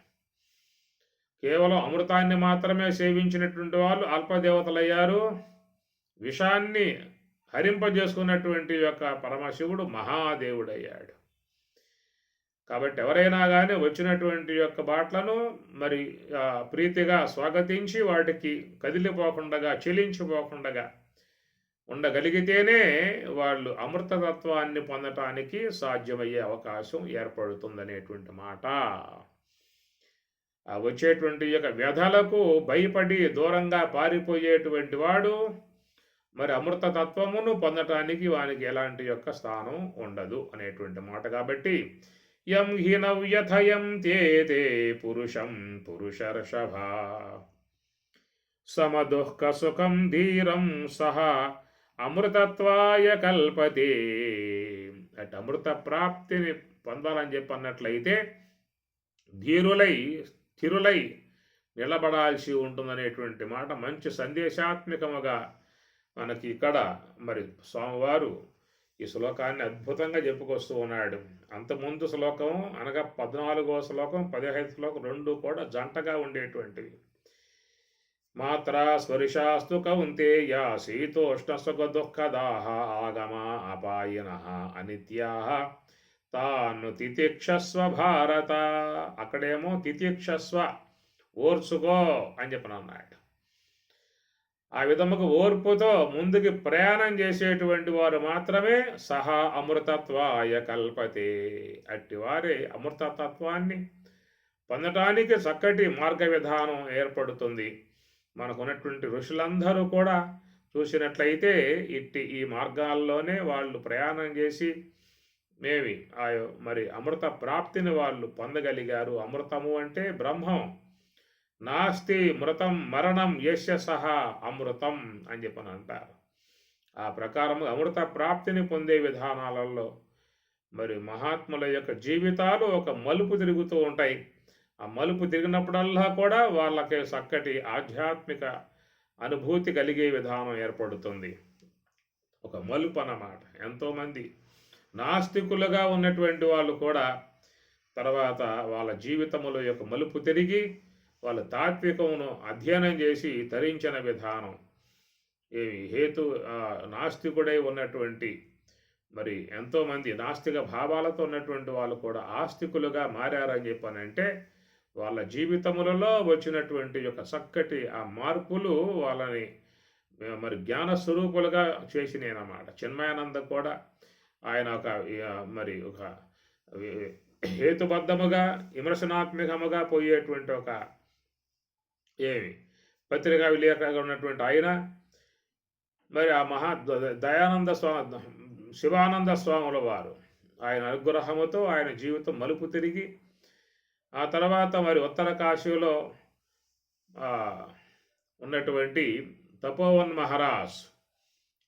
కేవలం అమృతాన్ని మాత్రమే సేవించినటువంటి వాళ్ళు అల్పదేవతలయ్యారు. విషాన్ని హరింపజేసుకున్నటువంటి యొక్క పరమశివుడు మహాదేవుడయ్యాడు. కాబట్టి ఎవరైనా కానీ వచ్చినటువంటి యొక్క బాట్లను మరి ప్రీతిగా స్వాగతించి వాటికి కదిలిపోకుండా చెలించిపోకుండా ఉండగలిగితేనే వాళ్ళు అమృతతత్వాన్ని పొందటానికి సాధ్యమయ్యే అవకాశం ఏర్పడుతుందనేటువంటి మాట. వచ్చేటువంటి యొక్క వ్యధలకు భయపడి దూరంగా పారిపోయేటువంటి వాడు మరి అమృతతత్వమును పొందటానికి వానికి ఎలాంటి యొక్క స్థానం ఉండదు అనేటువంటి మాట. కాబట్టి యం హినవ్యథయం తేతే పురుషం పురుషర్షభ సమదుఃఖ సుఖం ధీరం సహ అమృతత్వాయ కల్పతే. అటు అమృత ప్రాప్తిని పొందాలని చెప్పి అన్నట్లయితే ధీరులై స్థిరులై నిలబడాల్సి ఉంటుందనేటువంటి మాట మంచి సందేశాత్మకముగా మనకి ఇక్కడ మరి స్వామివారు ఈ శ్లోకాన్ని అద్భుతంగా చెప్పుకొస్తూ ఉన్నాడు. అంతకుముందు శ్లోకం అనగా 14వ శ్లోకం 15వ శ్లోకం రెండు కూడా జంటగా ఉండేటువంటివి. మాత్రా స్పర్శాస్తు కౌంతేయ శీతోష్ణ సుఖ దుఃఖదాహ ఆగమ అపాయిన అనిత్యా తాను తితిక్షస్వ భారత. అక్కడేమో తితిక్షస్వ ఓర్చుకో అని చెప్పిన అన్నాడు. ఆ విధముగా ఓర్పుతో ముందుకి ప్రయాణం చేసేటువంటి వారు మాత్రమే సహా అమృతత్వాయ కల్పతే. అట్టివారే అమృతతత్వాన్ని పొందటానికి చక్కటి మార్గ విధానం ఏర్పడుతుంది. మనకున్నటువంటి ఋషులందరూ కూడా చూసినట్లయితే ఈ మార్గాల్లోనే వాళ్ళు ప్రయాణం చేసి మరి అమృత ప్రాప్తిని వాళ్ళు పొందగలిగారు. అమృతము అంటే బ్రహ్మం. నాస్తి మృతం మరణం యస్య సహా అమృతం అని చెప్పని అంటారు. ఆ ప్రకారం అమృత ప్రాప్తిని పొందే విధానాలలో మరి మహాత్ముల యొక్క జీవితాలు ఒక మలుపు తిరుగుతూ ఉంటాయి. ఆ మలుపు తిరిగినప్పుడల్లా కూడా వాళ్ళకి చక్కటి ఆధ్యాత్మిక అనుభూతి కలిగే విధానం ఏర్పడుతుంది. ఒక మలుపు అన్నమాట. ఎంతోమంది నాస్తికులుగా ఉన్నటువంటి వాళ్ళు కూడా తర్వాత వాళ్ళ జీవితముల యొక్క మలుపు తిరిగి వాళ్ళ తాత్వికమును అధ్యయనం చేసి తరించిన విధానం నాస్తికుడై ఉన్నటువంటి మరి ఎంతోమంది నాస్తిక భావాలతో ఉన్నటువంటి వాళ్ళు కూడా ఆస్తికులుగా మారారని చెప్పానంటే వాళ్ళ జీవితములలో వచ్చినటువంటి యొక్క చక్కటి ఆ మార్పులు వాళ్ళని మరి జ్ఞాన స్వరూపులుగా చేసినాయన్నమాట. చిన్మయానంద కూడా ఆయన ఒక హేతుబద్ధముగా విమర్శనాత్మకముగా పోయేటువంటి ఒక పత్రికా విలేకరుగా ఉన్నటువంటి ఆయన మరి ఆ దయానంద స్వామి శివానంద స్వాముల వారు ఆయన అనుగ్రహముతో ఆయన జీవితం మలుపు తిరిగి ఆ తర్వాత మరి ఉత్తర కాశీలో ఉన్నటువంటి తపోవన్ మహారాజ్,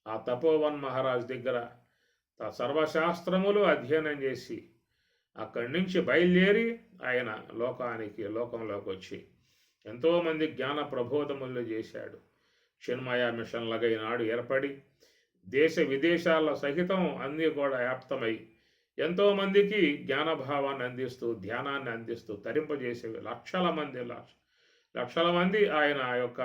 ఆ తపోవన్ మహారాజ్ దగ్గర సర్వశాస్త్రములు అధ్యయనం చేసి అక్కడి నుంచి బయలుదేరి ఆయన లోకంలోకి వచ్చి ఎంతోమంది జ్ఞాన ప్రబోధములు చేశాడు. చిన్మయ మిషన్లుగా ఈనాడు ఏర్పడి దేశ విదేశాల్లో సహితం అన్నీ కూడా వ్యాప్తమై ఎంతోమందికి జ్ఞానభావాన్ని అందిస్తూ ధ్యానాన్ని అందిస్తూ తరింపజేసే లక్షల మంది ఆయన యొక్క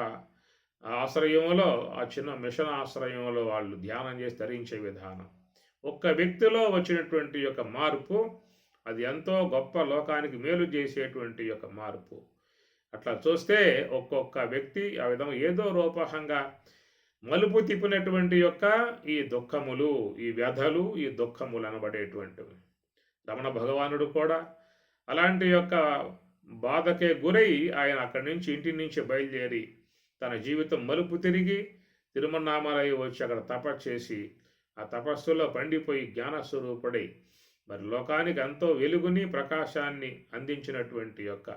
ఆశ్రయంలో ఆ చిన్న మిషన్ ఆశ్రయంలో వాళ్ళు ధ్యానం చేసి తరించే విధానం. ఒక్క వ్యక్తిలో వచ్చినటువంటి యొక్క మార్పు అది ఎంతో గొప్ప లోకానికి మేలు చేసేటువంటి యొక్క మార్పు. అట్లా చూస్తే ఒక్కొక్క వ్యక్తి ఆ విధంగా ఏదో రూపంగా మలుపు తిప్పినటువంటి యొక్క ఈ దుఃఖములు, ఈ వ్యధలు, ఈ దుఃఖములు అనబడేటువంటివి రమణ భగవానుడు కూడా అలాంటి యొక్క బాధకే గురై ఆయన అక్కడి నుంచి ఇంటి నుంచి బయలుదేరి తన జీవితం మలుపు తిరిగి తిరుమన్నామలై వచ్చి అక్కడ తపస్సు చేసి ఆ తపస్సులో పండిపోయి జ్ఞానస్వరూపుడై మరి లోకానికి ఎంతో వెలుగుని ప్రకాశాన్ని అందించినటువంటి యొక్క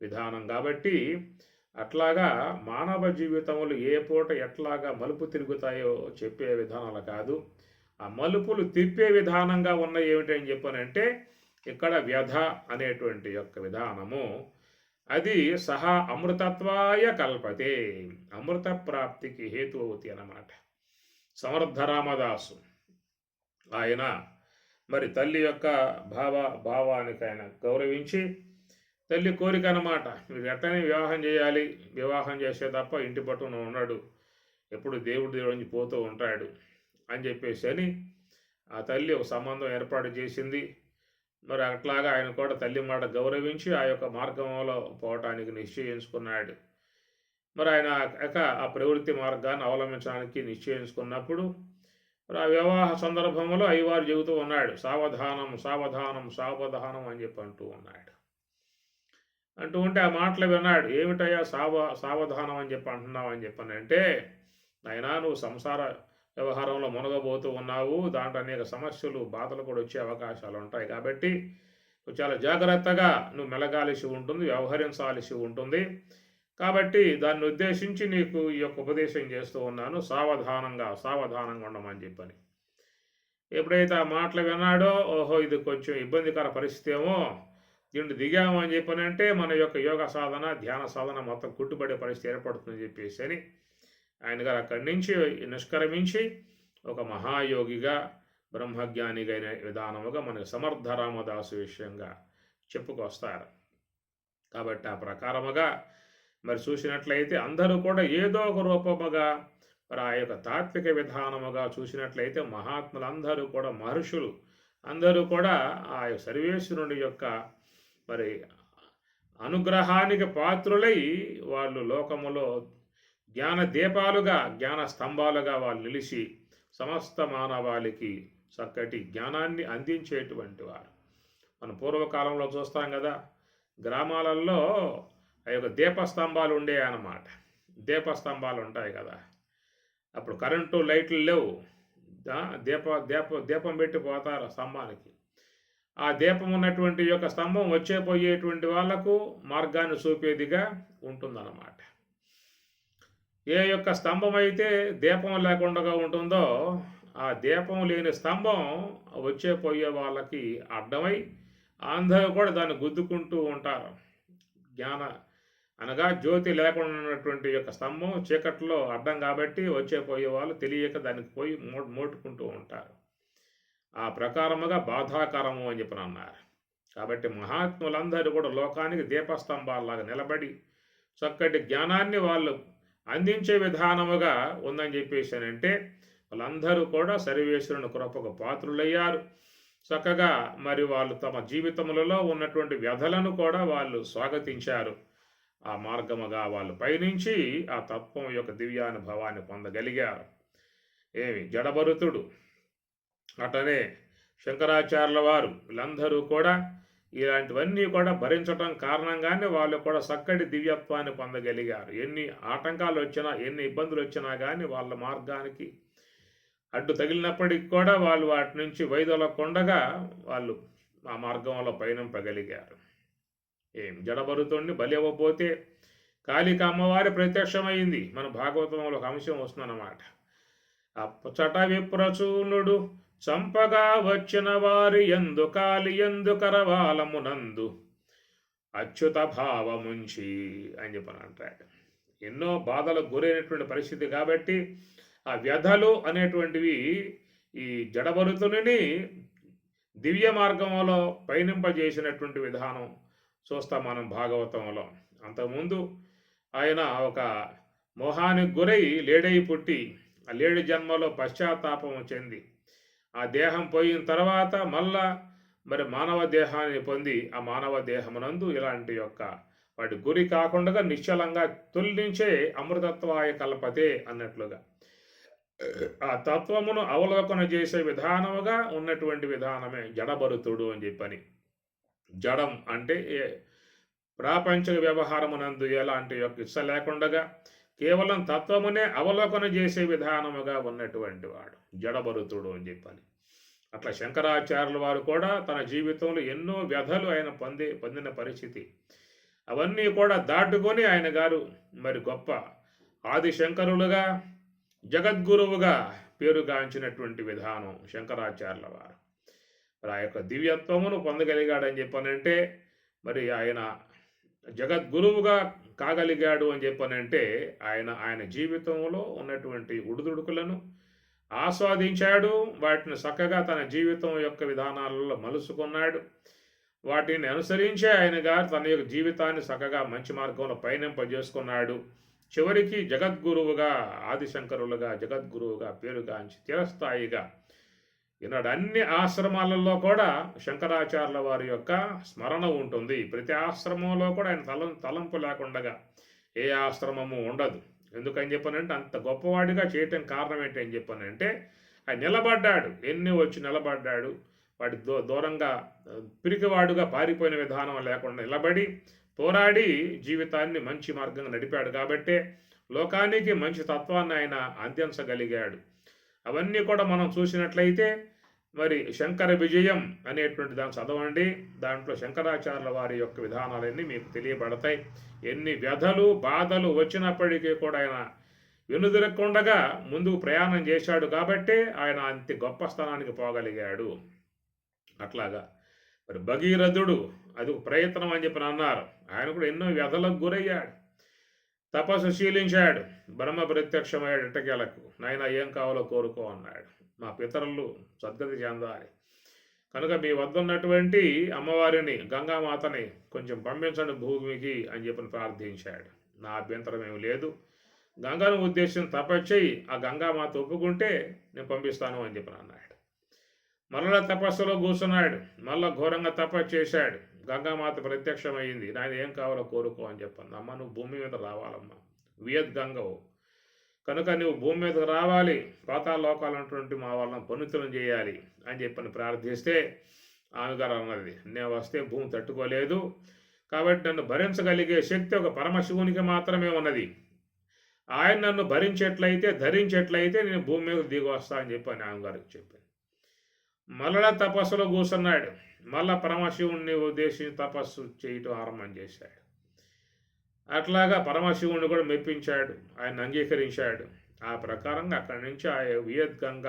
విధానం. కాబట్టి అట్లాగా మానవ జీవితములు ఏ పూట ఎట్లాగా మలుపు తిరుగుతాయో చెప్పే విధానాలు కాదు, ఆ మలుపులు తిప్పే విధానంగా ఉన్న ఏమిటని చెప్పానంటే ఇక్కడ వ్యధ అనేటువంటి యొక్క విధానము అది సహా అమృతత్వాయ కల్పతే, అమృత ప్రాప్తికి హేతు అవుతాయి అన్నమాట. సమర్థ రామదాసు ఆయన మరి తల్లి యొక్క భావానికి ఆయన గౌరవించి తల్లి కోరిక అన్నమాట, మీరు ఎట్లనే వివాహం చేయాలి, వివాహం చేసే తప్ప ఇంటి పట్టున ఉన్నాడు, ఎప్పుడు దేవుడి నుంచి పోతూ ఉంటాడు అని చెప్పేసి అని ఆ తల్లి ఒక సంబంధం ఏర్పాటు చేసింది. మరి అట్లాగా ఆయన కూడా తల్లి మాట గౌరవించి ఆ యొక్క మార్గంలో పోవటానికి నిశ్చయించుకున్నాడు. మరి ఆయన ఆ ప్రవృత్తి మార్గాన్ని అవలంబించడానికి నిశ్చయించుకున్నప్పుడు మరి ఆ వివాహ సందర్భంలో అయ్యవారు చెబుతూ ఉన్నాడు, సావధానం సావధానం సావధానం అని చెప్పి అంటూ ఉన్నాడు. అంటూ ఉంటే ఆ మాటలు విన్నాడు. ఏమిటయ్యా సావధానం అని చెప్పి అంటున్నావు అని చెప్పానంటే, నాయనా నువ్వు సంసార వ్యవహారంలో మునగబోతూ ఉన్నావు, దాంట్లో అనేక సమస్యలు బాధలు కూడా వచ్చే అవకాశాలు ఉంటాయి. కాబట్టి నువ్వు చాలా జాగ్రత్తగా నువ్వు మెలగాల్సి ఉంటుంది, వ్యవహరించాల్సి ఉంటుంది. కాబట్టి దాన్ని ఉద్దేశించి నీకు ఈ యొక్క ఉపదేశం చేస్తూ ఉన్నాను, సావధానంగా ఉండమని చెప్పని. ఎప్పుడైతే ఆ మాటలు విన్నాడో, ఓహో ఇది కొంచెం ఇబ్బందికర పరిస్థితి ఏమో, దీన్ని దిగాము అని చెప్పనంటే మన యొక్క యోగ సాధన ధ్యాన సాధన మొత్తం కుట్టుబడే పరిస్థితి ఏర్పడుతుందని చెప్పేసి అని ఆయన గారు అక్కడి నుంచి నిష్క్రమించి ఒక మహాయోగిగా బ్రహ్మజ్ఞానిగా అయిన విధానముగా మనకి సమర్థ రామదాసు విషయంగా చెప్పుకొస్తారు. కాబట్టి ఆ ప్రకారముగా మరి చూసినట్లయితే అందరూ కూడా ఏదో ఒక రూపముగా మరి ఆ యొక్క తాత్విక విధానముగా చూసినట్లయితే మహాత్ములందరూ కూడా మహర్షులు అందరూ కూడా ఆ సర్వేశ్వరుని యొక్క మరి అనుగ్రహానికి పాత్రులై వాళ్ళు లోకములో జ్ఞాన దీపాలుగా జ్ఞాన స్తంభాలుగా వాళ్ళు నిలిచి సమస్త మానవాళికి చక్కటి జ్ఞానాన్ని అందించేటువంటి వారు. మన పూర్వకాలంలో చూస్తాం కదా, గ్రామాలలో ఆ యొక్క దీపస్తంభాలు ఉండేవి అన్నమాట. దీపస్తంభాలు ఉంటాయి కదా, అప్పుడు కరెంటు లైట్లు లేవు, దీపం పెట్టి పోతారు స్తంభానికి. ఆ దీపం ఉన్నటువంటి యొక్క స్తంభం వచ్చే పోయేటువంటి వాళ్లకు మార్గాన్ని చూపేదిగా ఉంటుందన్నమాట. ఏ యొక్క స్తంభం అయితే దీపం లేకుండా ఉంటుందో ఆ దీపం లేని స్తంభం వచ్చే పోయే వాళ్ళకి అడ్డమై అందరూ కూడా దాన్ని గుద్దుకుంటూ ఉంటారు. జ్ఞాన అనగా జ్యోతి లేకుండా ఉన్నటువంటి యొక్క స్తంభం చీకట్లో అడ్డం కాబట్టి వచ్చే పోయే వాళ్ళు తెలియక దానికి పోయి మోటుకుంటూ ఉంటారు. ఆ ప్రకారముగా బాధాకరము అని చెప్పి అన్నారు. కాబట్టి మహాత్ములందరూ కూడా లోకానికి దీపస్తంభాల్లాగా నిలబడి చక్కటి జ్ఞానాన్ని వాళ్ళు అందించే విధానముగా ఉందని చెప్పేసి అంటే వాళ్ళందరూ కూడా సర్వేశ్వరుని కృపకు పాత్రులయ్యారు. చక్కగా మరి వాళ్ళు తమ జీవితములలో ఉన్నటువంటి వ్యధలను కూడా వాళ్ళు స్వాగతించారు. ఆ మార్గముగా వాళ్ళు పయనించి ఆ తత్వం యొక్క దివ్యానుభవాన్ని పొందగలిగారు. జడభరతుడు అటనే శంకరాచార్యుల వారు వీళ్ళందరూ కూడా ఇలాంటివన్నీ కూడా భరించటం కారణంగానే వాళ్ళు కూడా చక్కటి దివ్యత్వాన్ని పొందగలిగారు. ఎన్ని ఆటంకాలు వచ్చినా ఎన్ని ఇబ్బందులు వచ్చినా కానీ వాళ్ళ మార్గానికి అడ్డు తగిలినప్పటికీ కూడా వాళ్ళు వాటి నుంచి వైదొలగకుండగా వాళ్ళు ఆ మార్గంలో పయనింపగలిగారు. జడభరతుడిని బలి ఇవ్వబోతే కాళిక అమ్మవారి ప్రత్యక్షమైంది. మన భాగవతంలో ఒక అంశం వస్తుందన్నమాట. అచ్చట విప్రచూనుడు చంపగా వచ్చిన వారి ఎందు కాలి ఎందు కరవాలమునందు అచ్యుత భావముంచి అని చెప్పని అంటాడు. ఎన్నో బాధలకు గురైనటువంటి పరిస్థితి కాబట్టి ఆ వ్యధలు అనేటువంటివి ఈ జడభరతుని దివ్య మార్గంలో పయనింపజేసినటువంటి విధానం చూస్తాం మనం భాగవతంలో. అంతకుముందు ఆయన ఒక మోహానికి గురై లేడై పుట్టి ఆ లేడి జన్మలో పశ్చాత్తాపం చెంది ఆ దేహం పోయిన తర్వాత మళ్ళా మరి మానవ దేహాన్ని పొంది ఆ మానవ దేహమునందు ఇలాంటి యొక్క వాటి గురి కాకుండా నిశ్చలంగా తొలగించే అమృతత్వాయ కల్పతే అన్నట్లుగా ఆ తత్వమును అవలోకన చేసే విధానముగా ఉన్నటువంటి విధానమే జడభరతుడు అని చెప్పని. జడం అంటే ప్రాపంచిక వ్యవహారమునందు ఎలాంటి యొక్క ఇచ్చ లేకుండగా కేవలం తత్వమునే అవలోకన చేసే విధానముగా ఉన్నటువంటి వాడు జడభరతుడు అని చెప్పని. అట్లా శంకరాచార్యుల వారు కూడా తన జీవితంలో ఎన్నో వ్యధలు ఆయన పొందిన పరిస్థితి. అవన్నీ కూడా దాటుకొని ఆయన గారు మరి గొప్ప ఆది శంకరులుగా జగద్గురువుగా పేరుగాంచినటువంటి విధానం శంకరాచార్యుల వారు. మరి ఆ యొక్క దివ్యత్వమును పొందగలిగాడని చెప్పనంటే మరి ఆయన జగద్గురువుగా కాగలిగాడు అని చెప్పనంటే ఆయన జీవితంలో ఉన్నటువంటి ఉడుదుడుకులను ఆస్వాదించాడు. వాటిని చక్కగా తన జీవితం యొక్క విధానాలలో మలుసుకున్నాడు. వాటిని అనుసరించే ఆయన గారు తన యొక్క జీవితాన్ని చక్కగా మంచి మార్గంలో పయనింపజేసుకున్నాడు. చివరికి జగద్గురువుగా ఆదిశంకరులుగా జగద్గురువుగా పేరుగాంచి చిరస్థాయిగా ఈనాడు అన్ని ఆశ్రమాలలో కూడా శంకరాచార్యుల వారి యొక్క స్మరణ ఉంటుంది. ప్రతి ఆశ్రమంలో కూడా ఆయన తలంపు లేకుండా ఏ ఆశ్రమము ఉండదు. ఎందుకని చెప్పానంటే అంత గొప్పవాడిగా చేయటం కారణం ఏంటని చెప్పానంటే ఆయన నిలబడ్డాడు. ఎన్ని వచ్చి నిలబడ్డాడు. వాటి దూరంగా పిరికివాడుగా పారిపోయిన విధానం లేకుండా నిలబడి పోరాడి జీవితాన్ని మంచి మార్గంగా నడిపాడు కాబట్టే లోకానికి మంచి తత్వాన్ని ఆయన అందించగలిగాడు. అవన్నీ కూడా మనం చూసినట్లయితే మరి శంకర విజయం అనేటువంటి దాన్ని చదవండి. దాంట్లో శంకరాచార్యుల వారి యొక్క విధానాలన్నీ మీకు తెలియబడతాయి. ఎన్ని వ్యధలు బాధలు వచ్చినప్పటికీ కూడా ఆయన వెనుదిరక్కుండగా ముందుకు ప్రయాణం చేశాడు కాబట్టే ఆయన అంత గొప్ప స్థానానికి పోగలిగాడు. అట్లాగా మరి భగీరథుడు అది ఒక ప్రయత్నం అని చెప్పి అన్నారు. ఆయన కూడా ఎన్నో వ్యధలకు గురయ్యాడు. తపస్సు శీలించాడు. బ్రహ్మ ప్రత్యక్షమయ్యాడు ఇటకేలకు. నాయన ఏం కావాలో కోరుకో అన్నాడు. మా పితరులు సద్గతి చెందాలి కనుక మీ వద్ద ఉన్నటువంటి అమ్మవారిని గంగామాతని కొంచెం పంపించండి భూమికి అని చెప్పి ప్రార్థించాడు. నా అభ్యంతరం ఏమి లేదు. గంగను ఉద్దేశించి తపస్సేయి, ఆ గంగామాత ఒప్పుకుంటే నేను పంపిస్తాను అని చెప్పి అన్నాడు. మరలా తపస్సులో కూర్చున్నాడు. మళ్ళా ఘోరంగా తపస్సు చేశాడు. గంగామాత ప్రత్యక్షమైంది. నాయన ఏం కావాలో కోరుకో అని చెప్పండి. అమ్మ నువ్వు భూమి మీద రావాలమ్మా, వియద్ గంగవు కనుక నువ్వు భూమి మీదకి రావాలి, పాతాళ లోకాలన్నటువంటి మా వాళ్ళని పనుతులను చేయాలి అని చెప్పని ప్రార్థిస్తే ఆమె గారు అన్నది, నేను వస్తే భూమి తట్టుకోలేదు కాబట్టి నన్ను భరించగలిగే శక్తి ఒక పరమశివునికి మాత్రమే ఉన్నది. ఆయన నన్ను ధరించేట్లయితే నేను భూమి మీద దిగి వస్తా అని చెప్పని ఆమె గారికి చెప్పింది. మళ్ళా తపస్సులో కూర్చున్నాడు. మళ్ళా పరమశివుణ్ణి ఉద్దేశించి తపస్సు చేయటం ఆరంభం చేశాడు. అట్లాగా పరమశివుణ్ణి కూడా మెప్పించాడు. ఆయన అంగీకరించాడు. ఆ ప్రకారంగా అక్కడి నుంచి ఆ వియద్ గంగ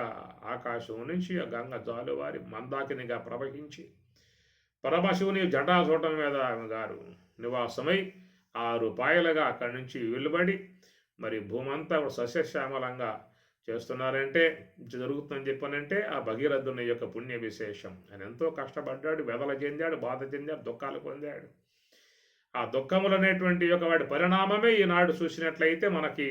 ఆకాశం నుంచి ఆ గంగ జాలువారి మందాకినిగా ప్రవహించి పరమశివుని జటాచూటం మీద ఆమె గారు నివాసమై 6 పాయలుగా అక్కడి నుంచి వెలువడి మరి భూమంతా సస్యశ్యామలంగా చేస్తున్నారంటే జరుగుతుందని చెప్పానంటే ఆ భగీరథుని యొక్క పుణ్య విశేషం. ఆయన ఎంతో కష్టపడ్డాడు, వెదల చెందాడు, బాధ చెందాడు, దుఃఖాలు పొందాడు. ఆ దుఃఖములు అనేటువంటి యొక్క వాడి పరిణామమే ఈనాడు చూసినట్లయితే మనకి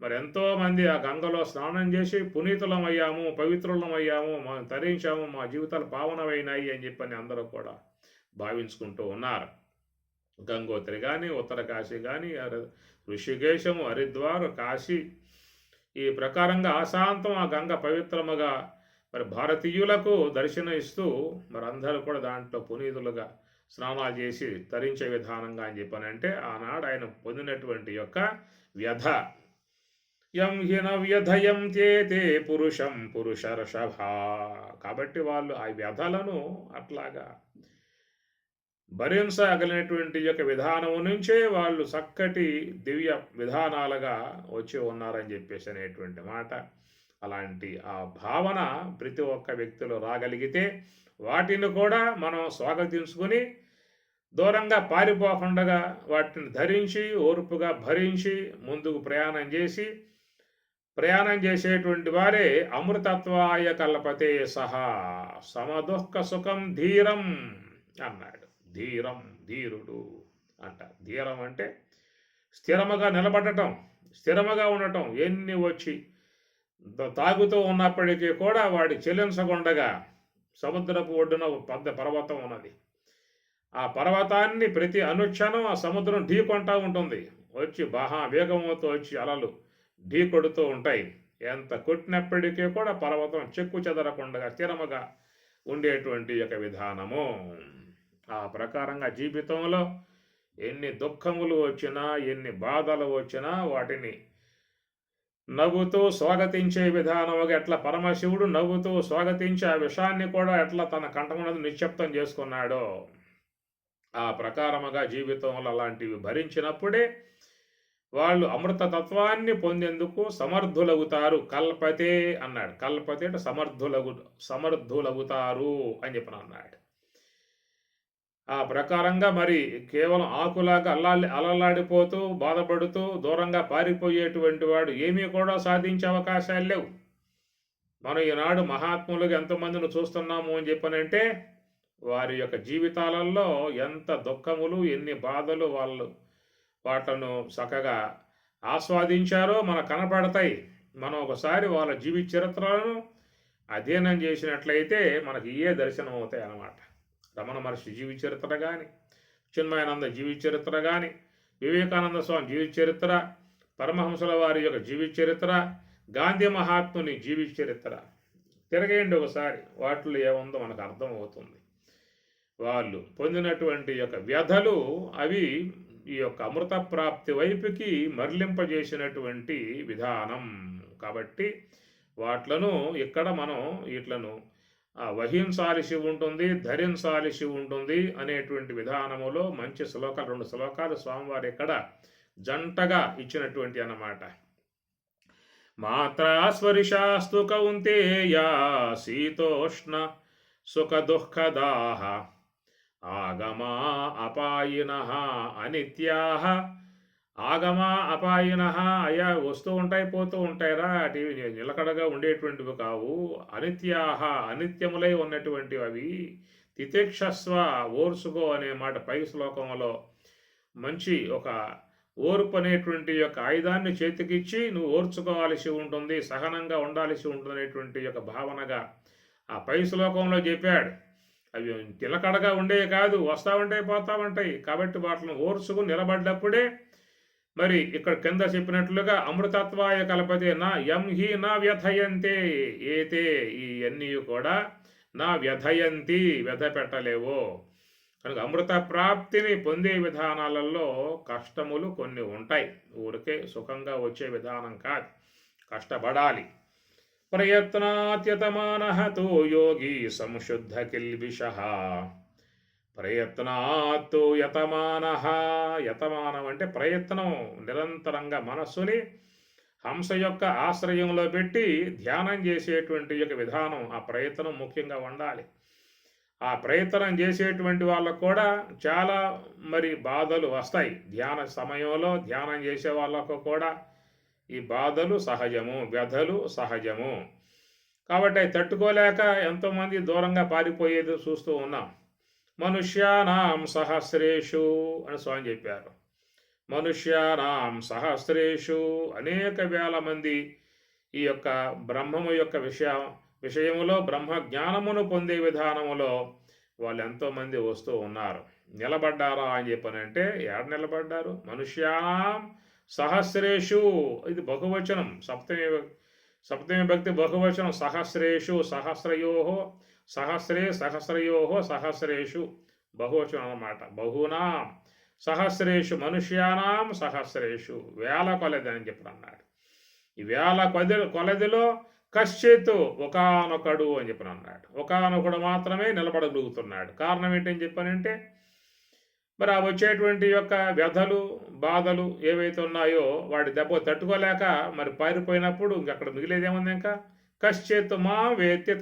మరి ఎంతోమంది ఆ గంగలో స్నానం చేసి పునీతులమయ్యాము, పవిత్రులమయ్యాము, మనం తరించాము, మా జీవితాలు పావనమైనాయి అని చెప్పని అందరూ కూడా భావించుకుంటూ ఉన్నారు. గంగోత్రి కానీ, ఉత్తర కాశీ కానీ, ఋషికేశము, హరిద్వార్, కాశీ ఈ ప్రకారంగా ఆశాంతం ఆ గంగ పవిత్రముగా మరి భారతీయులకు దర్శనం ఇస్తూ మరి అందరూ కూడా దాంట్లో పునీతులుగా స్నానాలు చేసి తరించే విధానంగా అని చెప్పానంటే ఆనాడు ఆయన పొందినటువంటి యొక్క వ్యధ యం హిన వ్యధయం చేతే పురుషం పురుషర్షభ. కాబట్టి వాళ్ళు ఆ వ్యధలను అట్లాగా భరించగలిగినటువంటి యొక్క విధానం నుంచే వాళ్ళు చక్కటి దివ్య విధానాలుగా వచ్చి ఉన్నారని చెప్పేసి అనేటువంటి మాట. అలాంటి ఆ భావన ప్రతి ఒక్క వ్యక్తిలో రాగలిగితే వాటిని కూడా మనం స్వాగతించుకొని దూరంగా పారిపోకుండా వాటిని ధరించి ఓర్పుగా భరించి ముందుకు ప్రయాణం చేసేటువంటి వారే అమృతత్వాయ కల్పతే సహా సమదుఃఖ సుఖం ధీరం అన్నాడు. ధీరుడు అంట. ధీరం అంటే స్థిరముగా నిలబడటం, స్థిరముగా ఉండటం. ఎన్ని వచ్చి తాగుతూ ఉన్నప్పటికీ కూడా వాడి చెల్లించకుండగా సముద్రపు ఒడ్డున పెద్ద పర్వతం ఉన్నది. ఆ పర్వతాన్ని ప్రతి అనుక్షణం ఆ సముద్రం ఢీ కొంటూ ఉంటుంది. వచ్చి వేగంతో వచ్చి అలలు ఢీ కొడుతూ ఉంటాయి. ఎంత కొట్టినప్పటికీ కూడా పర్వతం చెక్కు చెదరకుండా స్థిరముగా ఉండేటువంటి యొక్క విధానము. ఆ ప్రకారంగా జీవితంలో ఎన్ని దుఃఖములు వచ్చినా, ఎన్ని బాధలు వచ్చినా వాటిని నవ్వుతూ స్వాగతించే విధానముగా ఎట్లా పరమశివుడు నవ్వుతూ స్వాగతించి ఆ విషాన్ని కూడా ఎట్లా తన కంఠమునందు నిశ్శబ్దం చేసుకున్నాడో, ఆ ప్రకారముగా జీవితంలో అలాంటివి భరించినప్పుడే వాళ్ళు అమృతతత్వాన్ని పొందేందుకు సమర్థులవుతారు. కల్పతే అన్నాడు. కల్పతే అంటే సమర్థులవుతారు అని చెప్పిన అన్నాడు. ఆ ప్రకారంగా మరి కేవలం ఆకులాగా అలలాడిపోతూ బాధపడుతూ దూరంగా పారిపోయేటువంటి వాడు ఏమీ కూడా సాధించే అవకాశాలు లేవు. మనం ఈనాడు మహాత్ములుగా ఎంతమందిని చూస్తున్నాము అని చెప్పనంటే వారి యొక్క జీవితాలలో ఎంత దుఃఖములు, ఎన్ని బాధలు వాళ్ళు వాటిను చక్కగా ఆస్వాదించారో మనకు కనపడతాయి. మనం ఒకసారి వాళ్ళ జీవిత చరిత్రలను అధ్యయనం చేసినట్లయితే మనకి ఏ దర్శనం అవుతాయి అన్నమాట. రమణ మహర్షి జీవిత చరిత్ర కానీ, చిన్మయానంద జీవిత చరిత్ర కానీ, వివేకానంద స్వామి జీవిత చరిత్ర, పరమహంసుల వారి యొక్క జీవిత చరిత్ర, గాంధీ మహాత్ముని జీవిత చరిత్ర తిరగేయండి ఒకసారి. వాటిలో ఏముందో మనకు అర్థమవుతుంది. వాళ్ళు పొందినటువంటి యొక్క వ్యధలు అవి ఈ యొక్క అమృత ప్రాప్తి వైపుకి మరలింపజేసినటువంటి విధానం. కాబట్టి వాట్లను ఇక్కడ మనం వీట్లను వహించాల్సి ఉంటుంది, ధరించాల్సి ఉంటుంది అనేటువంటి విధానములో మంచి శ్లోకాలు, 2 శ్లోకాలు స్వామివారు ఇక్కడ జంటగా ఇచ్చినటువంటి అన్నమాట. మాత్రా స్పర్శాస్తు కౌంతేయ శీతోష్ణ సుఖ దుఃఖదాః ఆగమా అపాయినః అనిత్యాః. ఆగమా అపాయినః అయ్యా వస్తూ ఉంటాయి పోతూ ఉంటాయిరా, అవి నిలకడగా ఉండేటువంటివి కావు. అనిత్యాః అనిత్యములై ఉన్నటువంటివి అవి. తితిక్షస్వ ఓర్సుకో అనే మాట పై శ్లోకంలో మంచి ఒక ఓర్పు అనేటువంటి యొక్క ఆయుధాన్ని చేతికిచ్చి నువ్వు ఓర్చుకోవాల్సి ఉంటుంది, సహనంగా ఉండాల్సి ఉంటుంది అనేటువంటి యొక్క భావనగా ఆ పై శ్లోకంలో చెప్పాడు. అవి నిలకడగా ఉండేవి కాదు, వస్తూ ఉంటాయి పోతూ ఉంటాయి. కాబట్టి వాటిని ఓర్చుకు నిలబడ్డప్పుడే మరి ఇక్కడ కింద చెప్పినట్లుగా అమృతత్వాయ కల్పతే నా యం హి నా వ్యథయంతే ఏతే, ఈ అన్నీ కూడా నా వ్యథయంతి వ్యధ పెట్టలేవో. కనుక అమృత ప్రాప్తిని పొందే విధానాలలో కష్టములు కొన్ని ఉంటాయి. ఊరికే సుఖంగా వచ్చే విధానం కాదు, కష్టపడాలి. ప్రయత్నాత్యతమానః తో యోగి సంశుద్ధ కిల్బిషః. ప్రయత్నాత్తు యతమానః. యతమానం అంటే ప్రయత్నం, నిరంతరంగా మనస్సుని హంస యొక్క ఆశ్రయంలో పెట్టి ధ్యానం చేసేటువంటి యొక్క విధానం, ఆ ప్రయత్నం ముఖ్యంగా ఉండాలి. ఆ ప్రయత్నం చేసేటువంటి వాళ్ళకు కూడా చాలా మరి బాధలు వస్తాయి. ధ్యాన సమయంలో ధ్యానం చేసే వాళ్ళకు కూడా ఈ బాధలు సహజము, వ్యధలు సహజము. కాబట్టి అవి తట్టుకోలేక ఎంతోమంది దూరంగా పారిపోయేది చూస్తూ ఉన్నాం. మనుష్యానాం సహస్రేషు అని స్వామి చెప్పారు. మనుష్యానాం సహస్రేషు అనేక వేల మంది ఈ యొక్క బ్రహ్మము యొక్క విషయములో బ్రహ్మ జ్ఞానమును పొందే విధానములో వాళ్ళు ఎంతోమంది వస్తూ ఉన్నారు. నిలబడ్డారా అని చెప్పనంటే ఏడ నిలబడ్డారు? మనుష్యానాం సహస్రేషు, ఇది బహువచనం, సప్తమి భక్తి బహువచనం. సహస్రేషు సహస్రయోహో, సహస్రే సహస్రయోహో సహస్రేషు బహువచనం అన్నమాట. బహూనాం సహస్రేషు మనుష్యానాం సహస్రేషు, వేల కొలది అని చెప్పి అన్నాడు. ఈ వేల కొలదిలో కశ్చిత్ ఒకానొకడు అని చెప్పి అన్నాడు. ఒకానొకడు మాత్రమే నిలబడగలుగుతున్నాడు. కారణం ఏంటని చెప్పానంటే మరి ఆ వచ్చేటువంటి యొక్క వ్యధలు బాధలు ఏవైతే ఉన్నాయో వాటి దెబ్బ తట్టుకోలేక మరి పారిపోయినప్పుడు ఇంకక్కడ మిగిలేదేముంది? ఇంకా కశ్చిత్ మా వేత్తి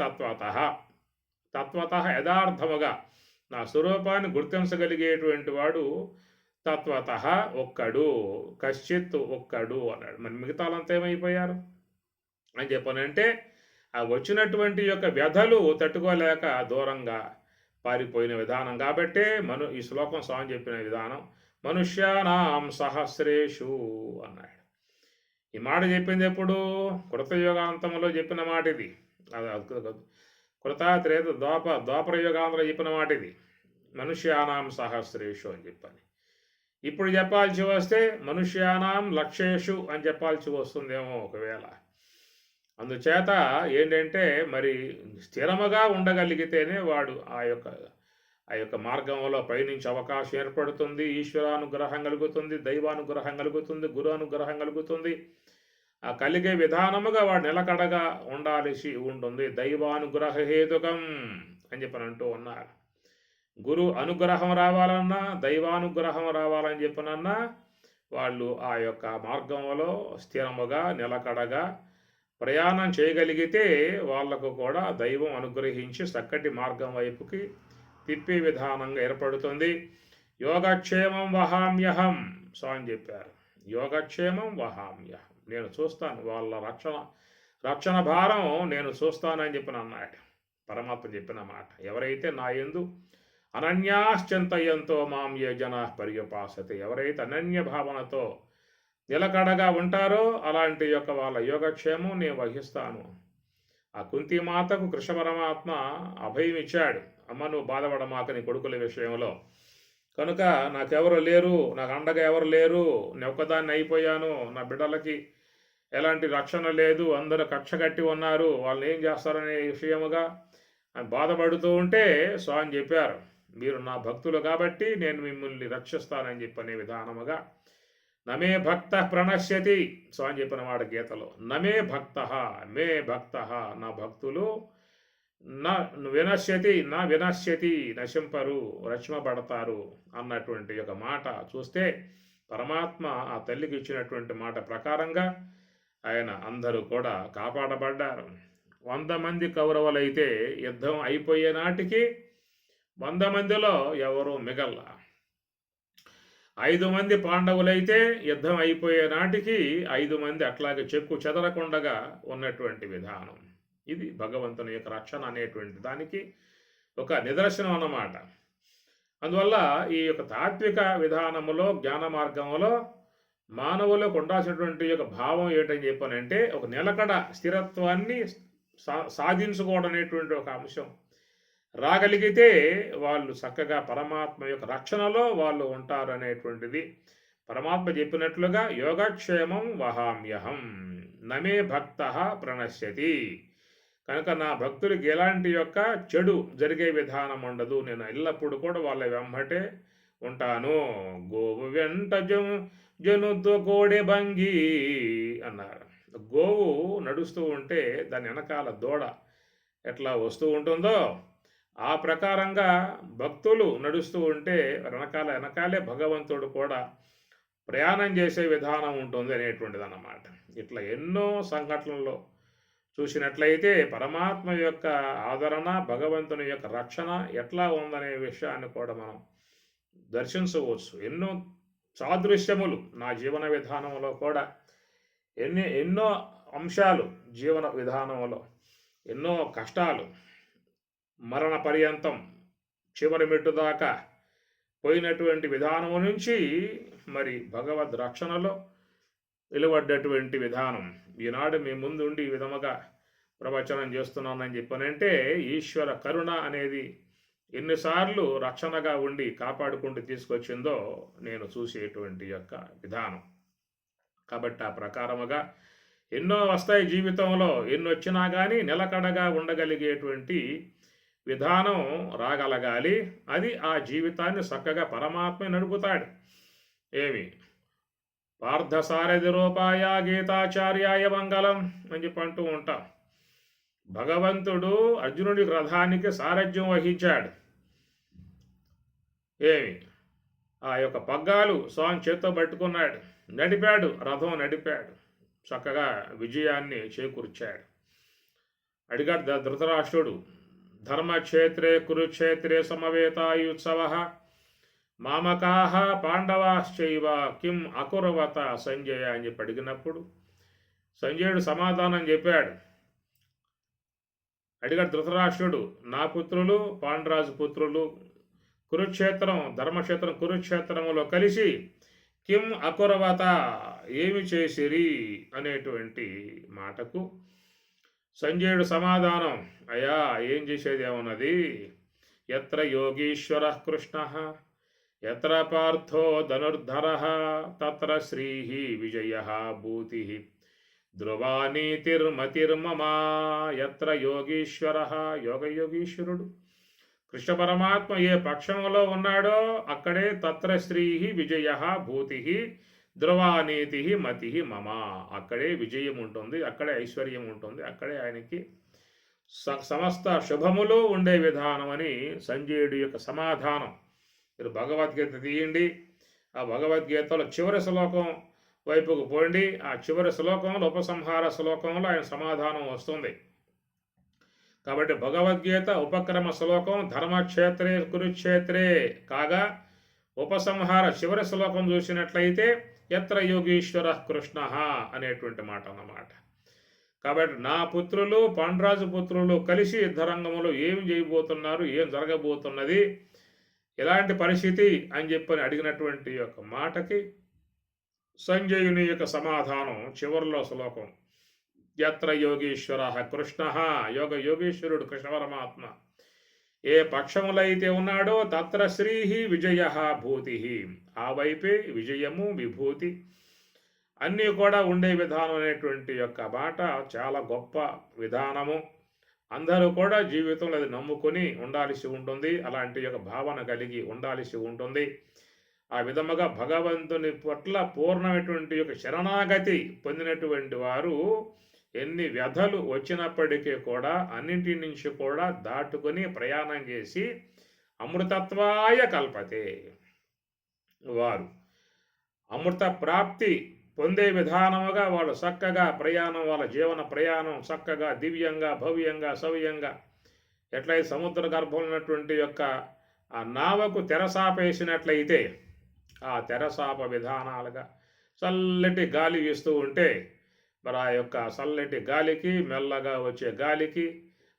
తత్వత యథార్థముగా నా స్వరూపాన్ని గుర్తించగలిగేటువంటి వాడు తత్వత ఒక్కడు, కశ్చిత్ ఒక్కడు అన్నాడు. మరి మిగతాలంతా ఏమైపోయారు అని చెప్పనంటే ఆ వచ్చినటువంటి యొక్క వ్యధలు తట్టుకోలేక దూరంగా పారిపోయిన విధానం. కాబట్టే ఈ శ్లోకం స్వామి చెప్పిన విధానం మనుష్యానాం సహస్రేషు అన్నాడు. ఈ మాట చెప్పింది ఎప్పుడు? కృతయుగాంతంలో చెప్పిన మాట ఇది. కృత త్రేత ద్వాపర యుగాంతంలో చెప్పిన మాట ఇది, మనుష్యానాం సహస్రేషు అని చెప్పని. ఇప్పుడు చెప్పాల్సి వస్తే మనుష్యానాం లక్షేషు అని చెప్పాల్సి వస్తుందేమో ఒకవేళ. అందుచేత ఏంటంటే మరి స్థిరముగా ఉండగలిగితేనే వాడు ఆ యొక్క మార్గంలో పయనించే అవకాశం ఏర్పడుతుంది. ఈశ్వరానుగ్రహం కలుగుతుంది, దైవానుగ్రహం కలుగుతుంది, గురు అనుగ్రహం కలుగుతుంది. ఆ కలిగే విధానముగా వాడు నిలకడగా ఉండాల్సి ఉంటుంది. దైవానుగ్రహ హేతుకం అని చెప్పని అంటూ ఉన్నారు. గురు అనుగ్రహం రావాలన్నా, దైవానుగ్రహం రావాలని చెప్పనన్నా వాళ్ళు ఆ యొక్క మార్గంలో స్థిరముగా నిలకడగా ప్రయాణం చేయగలిగితే వాళ్లకు కూడా దైవం అనుగ్రహించి చక్కటి మార్గం వైపుకి తిప్పే విధానంగా ఏర్పడుతుంది. యోగక్షేమం వహామ్యహం స్వామి చెప్పారు. యోగక్షేమం వహామ్యహం, నేను చూస్తాను వాళ్ళ రక్షణ భారం నేను చూస్తానని చెప్పిన అన్నాడు పరమాత్మ చెప్పిన మాట. ఎవరైతే నా యందు అనన్యాశ్చింతయంతో మాం ఏ జనా పర్యుపాసతే, ఎవరైతే అనన్య భావనతో నిలకడగా ఉంటారో అలాంటి యొక్క వాళ్ళ యోగక్షేమం నేను వహిస్తాను. ఆ కుంతిమాతకు కృష్ణ పరమాత్మ అభయం ఇచ్చాడు. అమ్మ, నువ్వు బాధపడమాక నీ కొడుకుల విషయంలో, కనుక నాకెవరు లేరు, నాకు అండగా ఎవరు లేరు, నేను ఒక్కదాన్ని అయిపోయాను, నా బిడ్డలకి ఎలాంటి రక్షణ లేదు, అందరూ కక్ష కట్టి ఉన్నారు, వాళ్ళని ఏం చేస్తారనే విషయముగా బాధపడుతూ ఉంటే స్వామి చెప్పారు, మీరు నా భక్తులు కాబట్టి నేను మిమ్మల్ని రక్షిస్తానని చెప్పనే విధానముగా నమే భక్త ప్రణశ్యతి స్వామి చెప్పిన మాట గీతలో. నమే భక్త, మే భక్త, నా భక్తులు వినశ్యతి నశింపరు, రక్షింపబడతారు అన్నటువంటి ఒక మాట చూస్తే పరమాత్మ ఆ తల్లికి ఇచ్చినటువంటి మాట ప్రకారంగా ఆయన అందరూ కూడా కాపాడబడ్డారు. 100 మంది కౌరవులైతే యుద్ధం అయిపోయే నాటికి 100 మందిలో ఎవరు మిగల. 5 మంది పాండవులైతే యుద్ధం అయిపోయే నాటికి 5 మంది అట్లాగే చెక్కు చెదరకుండగా ఉన్నటువంటి విధానం. ఇది భగవంతుని యొక్క రక్షణ అనేటువంటి దానికి ఒక నిదర్శనం అన్నమాట. అందువల్ల ఈ యొక్క తాత్విక విధానములో, జ్ఞాన మార్గంలో మానవులకు ఉండాల్సినటువంటి యొక్క భావం ఏంటని చెప్పానంటే ఒక నిలకడ స్థిరత్వాన్ని సాధించుకోవడం అనేటువంటి ఒక అంశం రాగలిగితే వాళ్ళు చక్కగా పరమాత్మ యొక్క రక్షణలో వాళ్ళు ఉంటారు అనేటువంటిది పరమాత్మ చెప్పినట్లుగా యోగక్షేమం వహామ్యహం నమే భక్త ప్రణశ్యతి. కనుక నా భక్తులకి ఎలాంటి యొక్క చెడు జరిగే విధానం ఉండదు, నేను ఎల్లప్పుడూ కూడా వాళ్ళ వెంబటే ఉంటాను. గోవు వెంట జనుతో కోడె భంగి అన్నారు. గోవు నడుస్తూ ఉంటే దాని వెనకాల దూడ ఎట్లా వస్తూ ఉంటుందో ఆ ప్రకారంగా భక్తులు నడుస్తూ ఉంటే వెనకాలే భగవంతుడు కూడా ప్రయాణం చేసే విధానం ఉంటుంది అనేటువంటిది అన్నమాట. ఇట్లా ఎన్నో సంఘటనల్లో చూసినట్లయితే పరమాత్మ యొక్క ఆదరణ, భగవంతుని యొక్క రక్షణ ఎట్లా ఉందనే విషయాన్ని కూడా మనం దర్శించవచ్చు. ఎన్నో సాదృశ్యములు నా జీవన విధానంలో కూడా ఎన్నో అంశాలు, జీవన విధానంలో ఎన్నో కష్టాలు, మరణ పర్యంతం చివరి మెట్టు దాకా పోయినటువంటి విధానము నుంచి మరి భగవద్ రక్షణలో వెలువడ్డటువంటి విధానం ఈనాడు మీ ముందు ఉండి ఈ విధముగా ప్రవచనం చేస్తున్నానని చెప్పనంటే ఈశ్వర కరుణ అనేది ఎన్నిసార్లు రక్షణగా ఉండి కాపాడుకుంటూ తీసుకొచ్చిందో నేను చూసేటువంటి యొక్క విధానం. కాబట్టి ఆ ప్రకారముగా ఎన్నో వస్తాయి జీవితంలో, ఎన్ని వచ్చినా కానీ నిలకడగా ఉండగలిగేటువంటి విధానం రాగలగాలి. అది ఆ జీవితాన్ని చక్కగా పరమాత్మ నడుపుతాడు. ఏమి పార్థసారథి రూపాయ గీతాచార్యాయ మంగళం అని చెప్పి అంటూ ఉంటాం. భగవంతుడు అర్జునుడి రథానికి సారథ్యం వహించాడు. ఏమి ఆ యొక్క పగ్గాలు స్వామి చేత్తో పట్టుకున్నాడు, నడిపాడు, రథం నడిపాడు, చక్కగా విజయాన్ని చేకూర్చాడు. అడిగాడు ధృతరాష్ట్రుడు, ధర్మక్షేత్రే కురుక్షేత్రే సమవేతాయుత్సవ మామకాహ పాండవాశ్చైవ కిం అకుర్వత సంజయ అని చెప్పి అడిగినప్పుడు సంజయుడు సమాధానం చెప్పాడు. అడిగాడు ధృతరాష్ట్రుడు, నా పుత్రులు పాండురాజు పుత్రులు ధర్మక్షేత్రం కురుక్షేత్రములో కలిసి కిం అకుర్వత ఏమి చేసిరి అనేటువంటి మాటకు సంజయుడు సమాధానం, అయ్యా ఏం చేసేది ఏమన్నది, ఎత్ర యోగీశ్వర కృష్ణ ఎత్ర పార్థో ధనుర్ధర తత్ర శ్రీ విజయ భూతి ధ్రువా నీతిర్మతిర్మమా యత్ర యోగీశ్వర, యోగయోగీశ్వరుడు కృష్ణ పరమాత్మ ఏ పక్షంలో ఉన్నాడో అక్కడే తత్ర శ్రీ విజయ భూతి ధ్రువానీతి మతి మమ, అక్కడే విజయం ఉంటుంది, అక్కడే ఐశ్వర్యం ఉంటుంది, అక్కడే ఆయనకి సమస్త శుభములు ఉండే విధానం అని సంజయుడి యొక్క సమాధానం. మీరు భగవద్గీత తీయండి, ఆ భగవద్గీతలో చివరి శ్లోకం వైపుకు పోండి, ఆ చివరి శ్లోకంలో ఉపసంహార శ్లోకంలో ఆయన సమాధానం వస్తుంది. కాబట్టి భగవద్గీత ఉపక్రమ శ్లోకం ధర్మక్షేత్రే కురుక్షేత్రే కాగా, ఉపసంహార చివరి శ్లోకం చూసినట్లయితే యత్ర యోగీశ్వర కృష్ణ అనేటువంటి మాట అన్నమాట. కాబట్టి నా పుత్రులు పాండ్రాజు పుత్రులు కలిసి యుద్ధరంగంలో ఏం చేయబోతున్నారు, ఏం జరగబోతున్నది, ఎలాంటి పరిస్థితి అని చెప్పని అడిగినటువంటి యొక్క మాటకి సంజయుని యొక్క సమాధానం చివరిలో శ్లోకం యత్ర యోగీశ్వర కృష్ణ, యోగీశ్వరుడు కృష్ణ పరమాత్మ ఏ పక్షములైతే ఉన్నాడో తత్ర శ్రీ విజయ భూతి, ఆ వైపే విజయము విభూతి అన్నీ కూడా ఉండే విధానం అనేటువంటి యొక్క మాట చాలా గొప్ప విధానము. అందరూ కూడా జీవితంలో అది నమ్ముకొని ఉండాల్సి ఉంటుంది, అలాంటి యొక్క భావన కలిగి ఉండాల్సి ఉంటుంది. ఆ విధముగా భగవంతుని పట్ల పూర్ణమైనటువంటి యొక్క శరణాగతి పొందినటువంటి వారు ఎన్ని వ్యధలు వచ్చినప్పటికీ కూడా అన్నింటి నుంచి కూడా దాటుకొని ప్రయాణం చేసి అమృతత్వాయ కల్పతే, వారు అమృత ప్రాప్తి పొందే విధానముగా వాళ్ళు చక్కగా ప్రయాణం, వాళ్ళ జీవన ప్రయాణం చక్కగా దివ్యంగా భవ్యంగా సవ్యంగా, ఎట్లయితే సముద్ర గర్భంలో ఉన్నటువంటి యొక్క ఆ నావకు తెరసాపేసినట్లయితే ఆ తెరసాప విధానాలుగా చల్లటి గాలి వీస్తూ ఉంటే మరి ఆ యొక్క చల్లటి గాలికి మెల్లగా వచ్చే గాలికి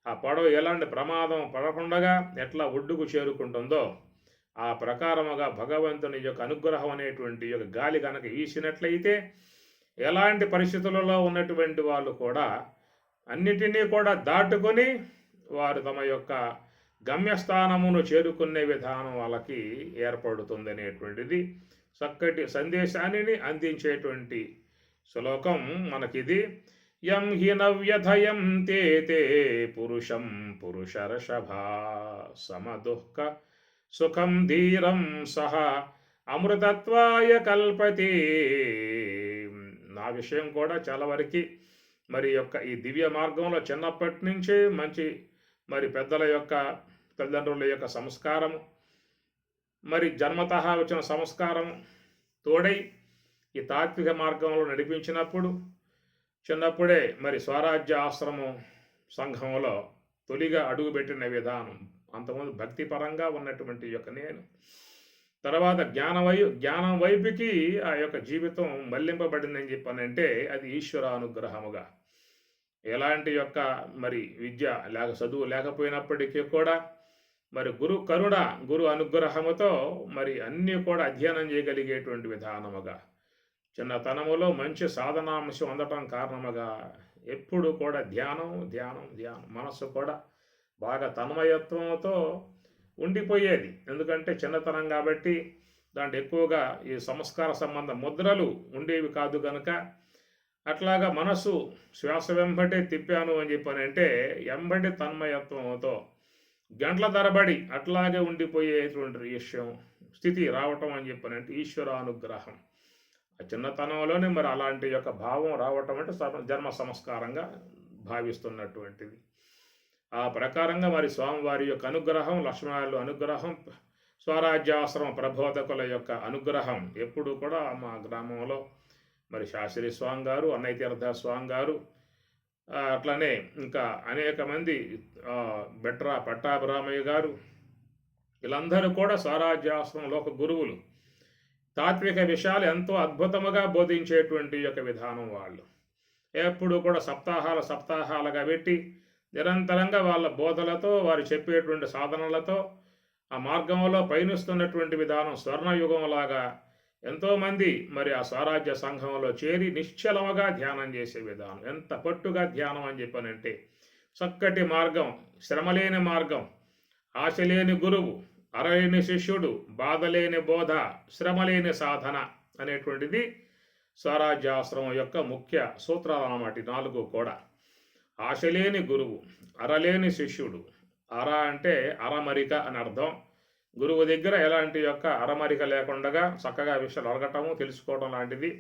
ఆ పడవ ఎలాంటి ప్రమాదం పడకుండా ఎట్లా ఒడ్డుకు చేరుకుంటుందో ఆ ప్రకారముగా భగవంతుని యొక్క అనుగ్రహం అనేటువంటి యొక్క గాలి కనుక వీసినట్లయితే ఎలాంటి పరిస్థితులలో ఉన్నటువంటి వాళ్ళు కూడా అన్నిటినీ కూడా దాటుకొని వారు తమ యొక్క గమ్యస్థానమును చేరుకునే విధానం వాళ్ళకి ఏర్పడుతుంది అనేటువంటిది చక్కటి సందేశాన్ని అందించేటువంటి శ్లోకం మనకిది. యం హి నవ్యథయం తే పురుషం పురుషర్షభా సమదుఃఖ సుఖం ధీరం సహ అమృతత్వాయ కల్పతే. నా విషయం కూడా చాలా వరకు మరి యొక్క ఈ దివ్య మార్గంలో చిన్నప్పటి నుంచే మంచి మరి పెద్దల యొక్క తల్లిదండ్రుల యొక్క సంస్కారము, మరి జన్మతః వచ్చిన సంస్కారం తోడై ఈ తాత్విక మార్గంలో నడిపించినప్పుడు చిన్నప్పుడే మరి స్వరాజ్య ఆశ్రమం సంఘంలో తొలిగా అడుగుపెట్టిన విధానం, అంతకుముందు భక్తిపరంగా ఉన్నటువంటి యొక్క నేను తర్వాత జ్ఞానం వైపుకి ఆ యొక్క జీవితం మళ్లింపబడిందని చెప్పానంటే అది ఈశ్వర అనుగ్రహముగా. ఎలాంటి యొక్క మరి విద్య చదువు లేకపోయినప్పటికీ కూడా మరి గురు కరుణ, గురు అనుగ్రహముతో మరి అన్నీ కూడా అధ్యయనం చేయగలిగేటువంటి విధానముగా, చిన్నతనములో మంచి సాధనాంశం అందటం కారణముగా ఎప్పుడు కూడా ధ్యానం ధ్యానం ధ్యానం, మనస్సు కూడా బాగా తన్మయత్వంతో ఉండిపోయేది. ఎందుకంటే చిన్నతనం కాబట్టి దాంట్లో ఎక్కువగా ఈ సంస్కార సంబంధ ముద్రలు ఉండేవి కాదు కనుక అట్లాగా మనసు శ్వాస వెంబడే తిప్పాను అని చెప్పానంటే ఎంబడి తన్మయత్వంతో గంటల తరబడి అట్లాగే ఉండిపోయేటువంటి విషయం స్థితి రావటం అని చెప్పానంటే ఈశ్వర అనుగ్రహం. ఆ చిన్నతనంలోనే మరి అలాంటి యొక్క భావం రావటం అంటే జన్మ సంస్కారంగా భావిస్తున్నటువంటిది. ఆ ప్రకారంగా మరి స్వామివారి యొక్క అనుగ్రహం, లక్ష్మణుల అనుగ్రహం, స్వరాజ్యాశ్రమ ప్రబోధకుల యొక్క అనుగ్రహం ఎప్పుడు కూడా మా గ్రామంలో మరి శాస్త్రి స్వామి గారు, అన్నయ్య తీర్థ స్వామి గారు, అట్లనే ఇంకా అనేక మంది బెట్రా పట్టాభిరామయ్య గారు, వీళ్ళందరూ కూడా స్వరాజ్యాశ్రమంలో ఒక గురువులు. తాత్విక విషయాలు ఎంతో అద్భుతముగా బోధించేటువంటి యొక్క విధానం వాళ్ళు. ఎప్పుడు కూడా సప్తాహాలుగా పెట్టి నిరంతరంగా వాళ్ళ బోధలతో వారు చెప్పేటువంటి సాధనలతో ఆ మార్గంలో పయనిస్తున్నటువంటి విధానం స్వర్ణయుగంలాగా ఎంతోమంది మరి ఆ స్వరాజ్య సంఘంలో చేరి నిశ్చలముగా ధ్యానం చేసే విధానం. ఎంత పట్టుగా ధ్యానం అని చెప్పానంటే చక్కటి మార్గం, శ్రమలేని మార్గం, ఆశలేని గురువు, అరలేని శిష్యుడు, బాధలేని బోధ, శ్రమలేని సాధన అనేటువంటిది స్వరాజ్యాశ్రమం యొక్క ముఖ్య సూత్రాలు అన్నమాట ఈ 4 కూడా. ఆశలేని గురువు, అరలేని శిష్యుడు. అర అంటే అరమరిక అని అర్థం. గురువు దగ్గర ఎలాంటి యొక్క అరమరిక లేకుండా చక్కగా విషయాలు అడగటము, తెలుసుకోవడం లాంటిది.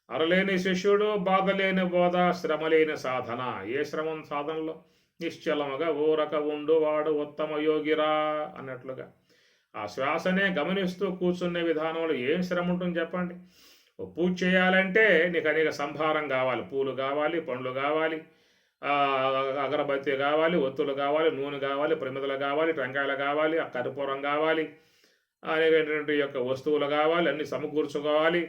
అరలేని శిష్యుడు, బాధలేని బోధ, శ్రమలేని సాధన. ఏ శ్రమం సాధనలో నిశ్చలముగా ఊరక ఉండు వాడు ఉత్తమ యోగిరా అన్నట్లుగా ఆ శ్వాసనే గమనిస్తూ కూర్చునే విధానంలో ఏం శ్రమ ఉంటుంది చెప్పండి. ఓ పూజ చేయాలంటే నీకు అనేక సంభారం కావాలి, పూలు కావాలి, పండ్లు కావాలి, అగరబత్తి కావాలి, ఒత్తులు కావాలి, నూనె కావాలి, ప్రమిదలు కావాలి, టెంకాయలు కావాలి, ఆ కర్పూరం కావాలి, అనేకటువంటి యొక్క వస్తువులు కావాలి, అన్నీ సమకూర్చుకోవాలి.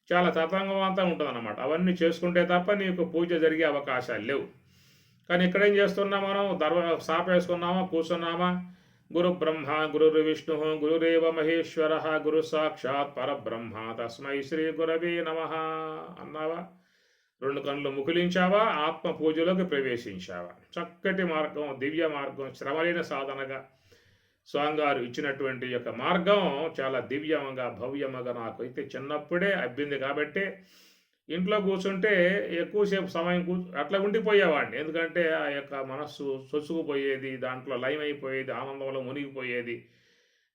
చాలా తతంగం ఉంటుంది అన్నమాట. అవన్నీ చేసుకుంటే తప్ప నీకు పూజ జరిగే అవకాశాలు లేవు. కానీ ఇక్కడ ఏం చేస్తున్నాం మనం? సాప వేసుకున్నామా, కూర్చున్నామా, గురు బ్రహ్మ గురు విష్ణు గురురేవ మహేశ్వర గురు సాక్షాత్ పరబ్రహ్మ తస్మై శ్రీ గురవే నమః అన్నావా? 2 కళ్ళు ముకులించావా, ఆత్మ పూజలోకి ప్రవేశించావా? చక్కటి మార్గం, దివ్య మార్గం, శ్రమలేని సాధనగా స్వామివారు ఇచ్చినటువంటి యొక్క మార్గం చాలా దివ్యంగా భవ్యముగా నాకైతే చిన్నప్పుడే అబ్బింది. కాబట్టి ఇంట్లో కూర్చుంటే ఎక్కువసేపు సమయం అట్లా ఉండిపోయేవాడిని. ఎందుకంటే ఆ యొక్క మనస్సు చొచ్చుకుపోయేది, దాంట్లో లయమైపోయేది, ఆనందంలో మునిగిపోయేది.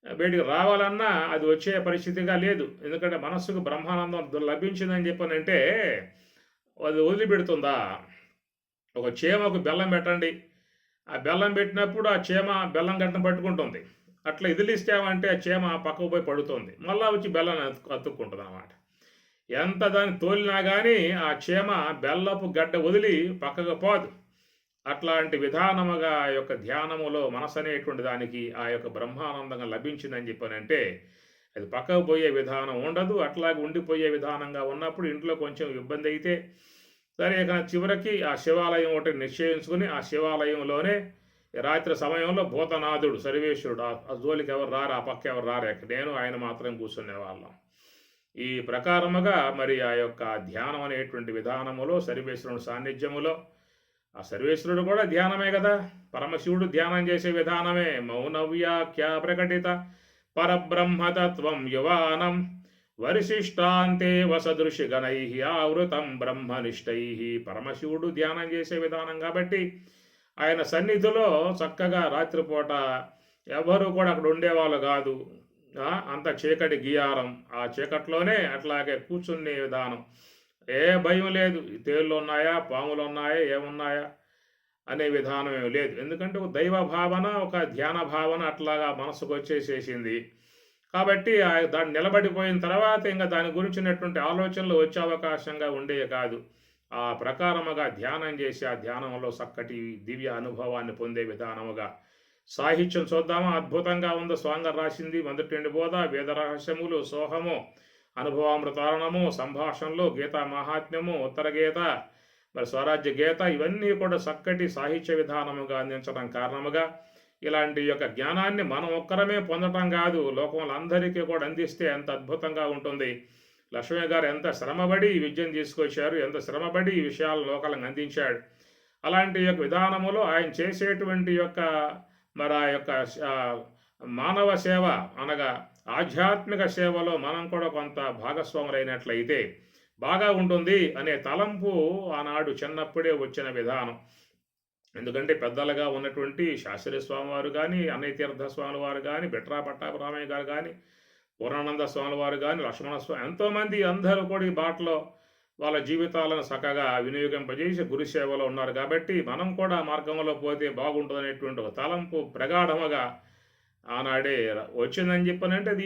బయటికి రావాలన్నా అది వచ్చే పరిస్థితిగా లేదు. ఎందుకంటే మనస్సుకు బ్రహ్మానందం లభించిందని చెప్పనంటే అది వదిలిపెడుతుందా? ఒక చీమకు బెల్లం పెట్టండి, ఆ బెల్లం పెట్టినప్పుడు ఆ చీమ బెల్లం గట్టను పట్టుకుంటుంది. అట్లా ఇదిలిస్తామంటే ఆ చీమ పక్కకు పోయి పడుతుంది, మళ్ళా వచ్చి బెల్లాన్ని అతుక్కుంటుంది అన్నమాట. ఎంత దాన్ని తోలినా కానీ ఆ చీమ బెల్లపు గడ్డ వదిలి పక్కకు పోదు. అట్లాంటి విధానముగా ఆ యొక్క ధ్యానములో మనసు అనేటువంటి దానికి ఆ యొక్క బ్రహ్మానందంగా లభించిందని చెప్పానంటే అది పక్కకు పోయే విధానం ఉండదు. అట్లాగే ఉండిపోయే విధానంగా ఉన్నప్పుడు ఇంట్లో కొంచెం ఇబ్బంది అయితే సరే, ఇక చివరికి ఆ శివాలయం ఒకటి నిశ్చయించుకుని ఆ శివాలయంలోనే రాత్రి సమయంలో భూతనాథుడు సర్వేశ్వరుడు ఆ జోలికి ఎవరు రారు, ఆ పక్క ఎవరు రారు, నేను ఆయన మాత్రం కూర్చునే వాళ్ళం. ఈ ప్రకారముగా మరి ఆ యొక్క ధ్యానం అనేటువంటి విధానములో సర్వేశ్వరుని సాన్నిధ్యములో ఆ సర్వేశ్వరుడు కూడా ధ్యానమే కదా. పరమశివుడు ధ్యానం చేసే విధానమే. మౌనవ్యాఖ్య ప్రకటిత పరబ్రహ్మతత్వం యువానం వరిశిష్టాంతే వసదృశి గణై ఆవృతం బ్రహ్మనిష్టై. పరమశివుడు ధ్యానం చేసే విధానం కాబట్టి ఆయన సన్నిధిలో చక్కగా రాత్రిపూట ఎవరు కూడా అక్కడ ఉండేవాళ్ళు కాదు. అంత చీకటి గియారం, ఆ చీకట్లోనే అట్లాగే కూర్చునే విధానం. ఏ భయం లేదు, తేళ్ళు ఉన్నాయా, పాములు ఉన్నాయా, ఏమున్నాయా అనే విధానం ఏమి లేదు. ఎందుకంటే ఒక దైవ భావన, ఒక ధ్యాన భావన అట్లాగా మనసుకు వచ్చేసేసింది. కాబట్టి దాన్ని నిలబడిపోయిన తర్వాత ఇంకా దాని గురించినటువంటి ఆలోచనలు వచ్చే అవకాశంగా ఉండేవి కాదు. ఆ ప్రకారముగా ధ్యానం చేసి ఆ ధ్యానంలో చక్కటి దివ్య అనుభవాన్ని పొందే విధానముగా సాహిత్యం చూద్దామా? అద్భుతంగా ఉంది. స్వాంగర్ రాసింది మొదటి బోధ, వేద రహస్యములు, సోహము, అనుభవామృతారణము, సంభాషణలు, గీతా మహాత్మ్యము, ఉత్తర గీత, మరి స్వరాజ్య గీత, ఇవన్నీ కూడా చక్కటి సాహిత్య విధానముగా అందించడం కారణముగా ఇలాంటి యొక్క జ్ఞానాన్ని మనం ఒక్కరమే పొందటం కాదు, లోకంలో అందరికీ కూడా అందిస్తే ఎంత అద్భుతంగా ఉంటుంది. లక్ష్మీ గారు ఎంత శ్రమపడి ఈ విద్యను తీసుకొచ్చారు, ఎంత శ్రమపడి ఈ విషయాలను లోకాలకు అందించాడు. అలాంటి యొక్క విధానములో ఆయన చేసేటువంటి యొక్క మరి ఆ యొక్క మానవ సేవ అనగా ఆధ్యాత్మిక సేవలో మనం కూడా కొంత భాగస్వాములైనట్లయితే బాగా ఉంటుంది అనే తలంపు ఆనాడు చిన్నప్పుడే వచ్చిన విధానం. ఎందుకంటే పెద్దలుగా ఉన్నటువంటి శాస్త్రి స్వామి వారు కానీ, అన్నయ్య తీర్థ స్వామి వారు కానీ, బిట్రా పట్టాభిరామయ్య గారు కానీ, పూర్ణానంద స్వామి వారు కానీ, లక్ష్మణ స్వామి, ఎంతోమంది అందరూ కూడా ఈ బాటలో వాళ్ళ జీవితాలను చక్కగా వినియోగింపజేసి గురుసేవలో ఉన్నారు. కాబట్టి మనం కూడా మార్గంలో పోతే బాగుంటుందనేటువంటి ఒక తలంపు ప్రగాఢముగా ఆనాడే వచ్చిందని చెప్పనంటే అది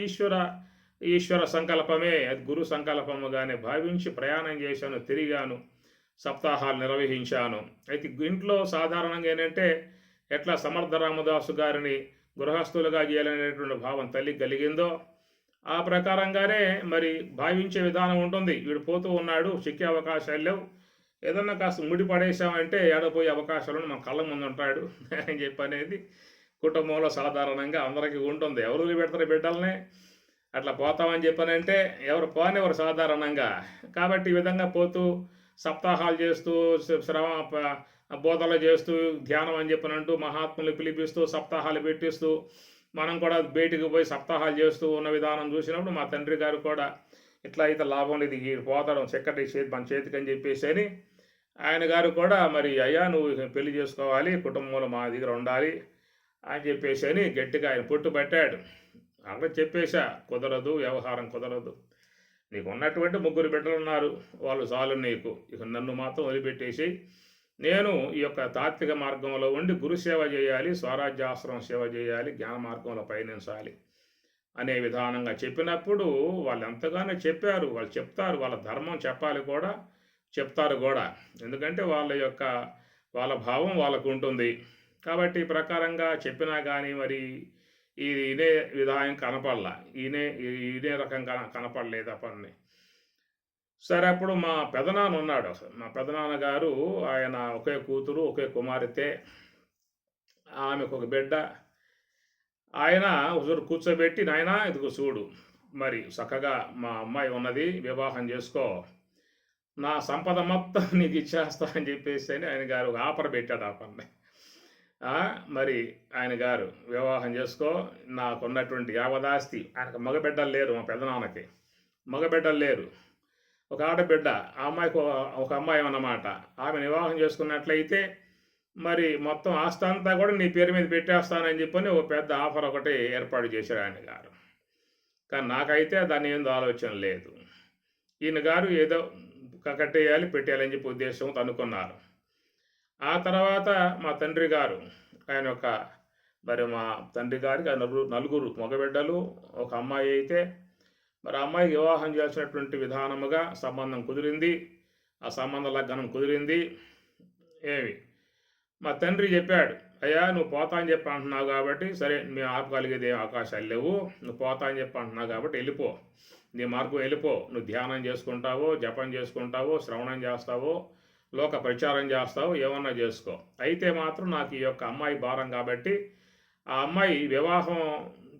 ఈశ్వర సంకల్పమే, అది గురు సంకల్పముగానే భావించి ప్రయాణం చేశాను, తిరిగాను, సప్తాహాలు నిర్వహించాను. అయితే ఇంట్లో సాధారణంగా ఏంటంటే ఎట్లా సమర్థ రామదాసు గారిని గృహస్థులుగా చేయాలనేటువంటి భావం తల్లి కలిగిందో ఆ ప్రకారంగానే మరి భావించే విధానం ఉంటుంది. వీడు పోతూ ఉన్నాడు, చిక్కే అవకాశాలు లేవు, ఏదన్నా కాస్త ముడి పడేసామంటే ఏడపోయే అవకాశాలను మన కళ్ళ ముందు ఉంటాడు అని చెప్పి అనేది కుటుంబంలో సాధారణంగా అందరికీ ఉంటుంది. ఎవరు వదిలిపెడతారు బిడ్డలనే? అట్లా పోతామని చెప్పానంటే ఎవరు పోనివ్వరు సాధారణంగా. కాబట్టి ఈ విధంగా పోతూ సప్తాహాలు చేస్తూ బోధలు చేస్తూ ధ్యానం అని చెప్పనంటూ మహాత్ములు పిలిపిస్తూ సప్తాహాలు పెట్టిస్తూ మనం కూడా బయటికి పోయి సప్తాహాలు చేస్తూ ఉన్న విధానం చూసినప్పుడు మా తండ్రి గారు కూడా ఇట్లా అయితే లాభం లేదు, ఈడు పోతాడు చక్కటి చేతి మన చేతికి అని చెప్పేసి అని ఆయన గారు కూడా మరి అయ్యా నువ్వు పెళ్లి చేసుకోవాలి, కుటుంబంలో మా దగ్గర ఉండాలి అని చెప్పేసి అని గట్టిగా ఆయన పట్టాడు. అక్కడ చెప్పేశా, కుదరదు, వ్యవహారం కుదరదు. నీకు ఉన్నటువంటి 3 బిడ్డలు ఉన్నారు, వాళ్ళు చాలు నీకు, ఇక నన్ను మాత్రం వదిలిపెట్టేసి నేను ఈ యొక్క తాత్విక మార్గంలో ఉండి గురు సేవ చేయాలి, స్వరాజ్యాశ్రమం సేవ చేయాలి, జ్ఞాన మార్గంలో పయనించాలి అనే విధానంగా చెప్పినప్పుడు వాళ్ళు ఎంతగానో చెప్పారు. వాళ్ళు చెప్తారు, వాళ్ళ ధర్మం చెప్పాలి కూడా, చెప్తారు కూడా. ఎందుకంటే వాళ్ళ భావం వాళ్ళకు ఉంటుంది. కాబట్టి ఈ ప్రకారంగా చెప్పినా కానీ మరి ఇదే విధానం కనపడలా, ఇదే రకంగా కనపడలేదు ఆ పని. సరే అప్పుడు మా పెదనాన్న ఉన్నాడు. మా పెదనాన్న గారు ఆయన ఒకే కూతురు, ఒకే కుమార్తె, ఆమెకు ఒక బిడ్డ. ఆయన ఒకసారి కూర్చోబెట్టి, నాయనా ఇదిగో చూడు, మరి చక్కగా మా అమ్మాయి ఉన్నది, వివాహం చేసుకో, నా సంపద మొత్తం నీకు ఇచ్చేస్తా అని చెప్పేసి అని ఆయన గారు ఒక ఆఫర్ పెట్టాడు ఆ పని. మరి ఆయన గారు వివాహం చేసుకో, నాకున్నటువంటి యావదాస్తి, ఆయనకు మగబిడ్డలు లేరు, మా పెదనాన్నకి మగబిడ్డలు లేరు, ఒక ఆడబిడ్డ, ఆ అమ్మాయికి ఒక అమ్మాయి అన్నమాట. ఆమె వివాహం చేసుకున్నట్లయితే మరి మొత్తం ఆస్తి అంతా కూడా నీ పేరు మీద పెట్టేస్తానని చెప్పని ఒక పెద్ద ఆఫర్ ఒకటి ఏర్పాటు చేశారు ఆయన గారు. కానీ నాకైతే దాని ఏందో ఆలోచన లేదు. ఈయన గారు ఏదో కట్టేయాలి, పెట్టేయాలని చెప్పి ఉద్దేశంతో అనుకున్నారు. ఆ తర్వాత మా తండ్రి గారు, మరి మా తండ్రి గారికి నలుగురు మగబిడ్డలు, ఒక అమ్మాయి అయితే మరి ఆ అమ్మాయికి వివాహం చేసినటువంటి విధానముగా సంబంధం కుదిరింది. ఆ సంబంధ లగ్నం కుదిరింది. మా తండ్రి చెప్పాడు, అయ్యా నువ్వు పోతా అని చెప్పి అంటున్నావు కాబట్టి, సరే మేము ఆపగలిగేది ఏం అవకాశాలు లేవు, నువ్వు పోతా అని చెప్పి అంటున్నావు కాబట్టి వెళ్ళిపో, నీ మార్గం వెళ్ళిపో, నువ్వు ధ్యానం చేసుకుంటావో, జపం చేసుకుంటావో, శ్రవణం చేస్తావో, లోక ప్రచారం చేస్తావు, ఏమన్నా చేసుకో, అయితే మాత్రం నాకు ఈ యొక్క అమ్మాయి భారం కాబట్టి ఆ అమ్మాయి వివాహం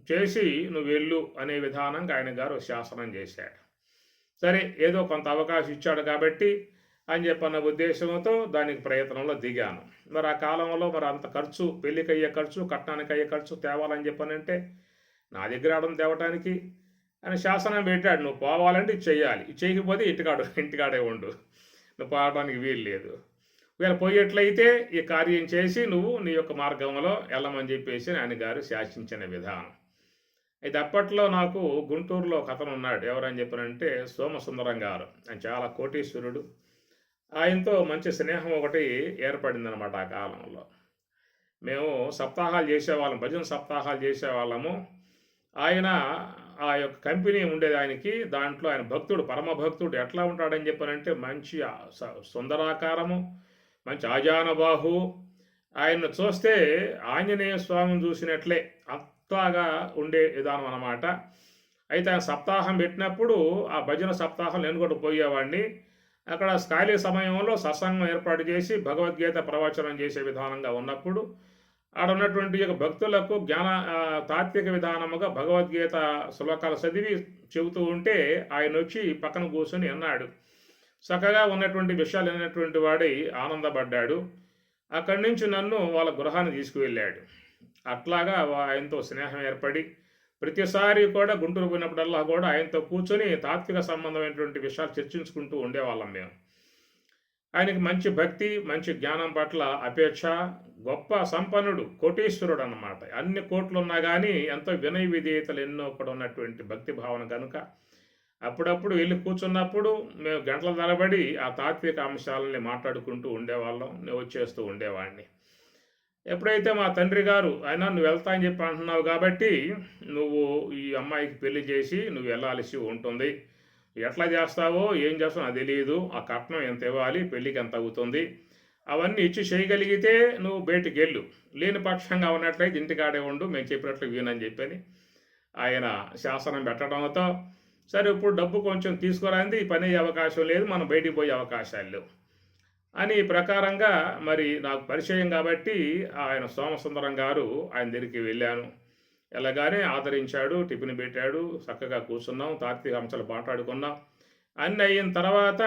చేసి నువ్వు వెళ్ళు అనే విధానంగా ఆయన గారు శాసనం చేశాడు. సరే ఏదో కొంత అవకాశం ఇచ్చాడు కాబట్టి అని చెప్పన్న ఉద్దేశంతో దానికి ప్రయత్నంలో దిగాను. మరి ఆ కాలంలో మరి అంత ఖర్చు, పెళ్ళికి అయ్యే ఖర్చు, కట్నానికి అయ్యే ఖర్చు తేవాలని చెప్పనంటే నా దగ్గర ఆడడం తేవటానికి ఆయన శాసనం పెట్టాడు, నువ్వు పోవాలంటే ఇది చెయ్యాలి, ఇది చేయకపోతే ఇంటికాడే ఉండు, నువ్వు పోవడానికి వీలు లేదు, ఒకవేళ పోయేట్లయితే ఈ కార్యం చేసి నువ్వు నీ యొక్క మార్గంలో వెళ్ళమని చెప్పేసి ఆయన గారు శాసించిన విధానం. అయితే అప్పట్లో నాకు గుంటూరులో ఒక అతను ఉన్నాడు, ఎవరని చెప్పారంటే సోమసుందరం గారు. ఆయన చాలా కోటీశ్వరుడు. ఆయనతో మంచి స్నేహం ఒకటి ఏర్పడిందనమాట. ఆ కాలంలో మేము సప్తాహాలు చేసేవాళ్ళం, భజన సప్తాహాలు చేసేవాళ్ళము. ఆయన ఆ యొక్క కంపెనీ ఉండేది ఆయనకి, దాంట్లో ఆయన భక్తుడు, పరమభక్తుడు. ఎట్లా ఉంటాడని చెప్పారంటే మంచి సుందరాకారము, మంచి ఆజానబాహు, ఆయన్ను చూస్తే ఆంజనేయ స్వామిని చూసినట్లే అంతగా ఉండే విధానం అన్నమాట. అయితే ఆయన సప్తాహం పెట్టినప్పుడు ఆ భజన సప్తాహం నేను కూడా పోయేవాడిని. అక్కడ ఖాళీ సమయంలో సత్సంగం ఏర్పాటు చేసి భగవద్గీత ప్రవచనం చేసే విధానంగా ఉన్నప్పుడు ఆడ ఉన్నటువంటి భక్తులకు తాత్విక విధానముగా భగవద్గీత శ్లోకాలు చదివి చెబుతూ ఉంటే ఆయన వచ్చి పక్కన కూర్చొని అన్నాడు. చక్కగా ఉన్నటువంటి విషయాలు విన్నటువంటి వాడి ఆనందపడ్డాడు. అక్కడి నుంచి నన్ను వాళ్ళ గృహాన్ని తీసుకువెళ్ళాడు. అట్లాగా ఆయనతో స్నేహం ఏర్పడి ప్రతిసారి కూడా గుంటూరు పోయినప్పుడల్లా కూడా ఆయనతో కూర్చొని తాత్విక సంబంధమైనటువంటి విషయాలు చర్చించుకుంటూ ఉండేవాళ్ళం మేము. ఆయనకి మంచి భక్తి, మంచి జ్ఞానం పట్ల అపేక్ష, గొప్ప సంపన్నుడు, కోటీశ్వరుడు అన్నమాట. అన్ని కోట్లు ఉన్నా కానీ ఎంతో వినయ విధేయతలు ఎన్నో కూడా ఉన్నటువంటి భక్తి భావన కనుక అప్పుడప్పుడు వెళ్ళి కూర్చున్నప్పుడు మేము గంటల తరబడి ఆ తాత్విక అంశాలని మాట్లాడుకుంటూ ఉండేవాళ్ళం. నేను వచ్చేస్తూ ఉండేవాడిని. ఎప్పుడైతే మా తండ్రి గారు, అయినా నువ్వు వెళ్తా అని చెప్పి అంటున్నావు కాబట్టి నువ్వు ఈ అమ్మాయికి పెళ్లి చేసి నువ్వు వెళ్ళాల్సి ఉంటుంది, ఎట్లా చేస్తావో ఏం చేస్తావో నాకు తెలియదు, ఆ కట్నం ఎంత ఇవ్వాలి, పెళ్ళికి ఎంత అవుతుంది, అవన్నీ ఇచ్చి చేయగలిగితే నువ్వు బయటికి వెళ్ళు, లేని పక్షంగా ఉన్నట్లయితే ఇంటికాడే ఉండు, మేము చెప్పినట్లు వీనని చెప్పని ఆయన శాసనం పెట్టడంతో సరే ఇప్పుడు డబ్బు కొంచెం తీసుకురాంది, ఈ పని అయ్యే అవకాశం లేదు, మనం బయటికి పోయే అవకాశాలు లేవు అని ఈ ప్రకారంగా మరి నాకు పరిచయం కాబట్టి ఆయన సోమసుందరం గారు ఆయన దగ్గరికి వెళ్ళాను. వెళ్ళగానే ఆదరించాడు, టిఫిన్ పెట్టాడు, చక్కగా కూర్చున్నాం, తాత్విక అంశాలు మాట్లాడుకున్నాం. అన్నీ అయిన తర్వాత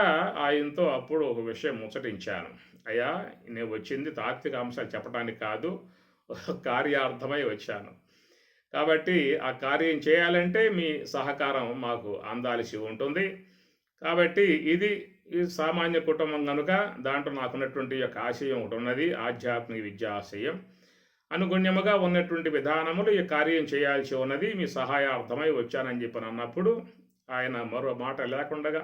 ఆయనతో అప్పుడు ఒక విషయం ముచ్చటించాను. అయ్యా నేను వచ్చింది తాత్విక అంశాలు చెప్పడానికి కాదు, కార్యార్థమై వచ్చాను. కాబట్టి ఆ కార్యం చేయాలంటే మీ సహకారం మాకు అందాల్సి ఉంటుంది. కాబట్టి ఇది సామాన్య కుటుంబం గనుక దాంట్లో నాకున్నటువంటి యొక్క ఆశయం ఒకటి ఉన్నది, ఆధ్యాత్మిక విద్యా ఆశయం. అనుగుణ్యముగా ఉన్నటువంటి విధానములు ఈ కార్యం చేయాల్సి ఉన్నది, మీ సహాయార్థమై వచ్చానని చెప్పని అన్నప్పుడు ఆయన మరో మాట లేకుండగా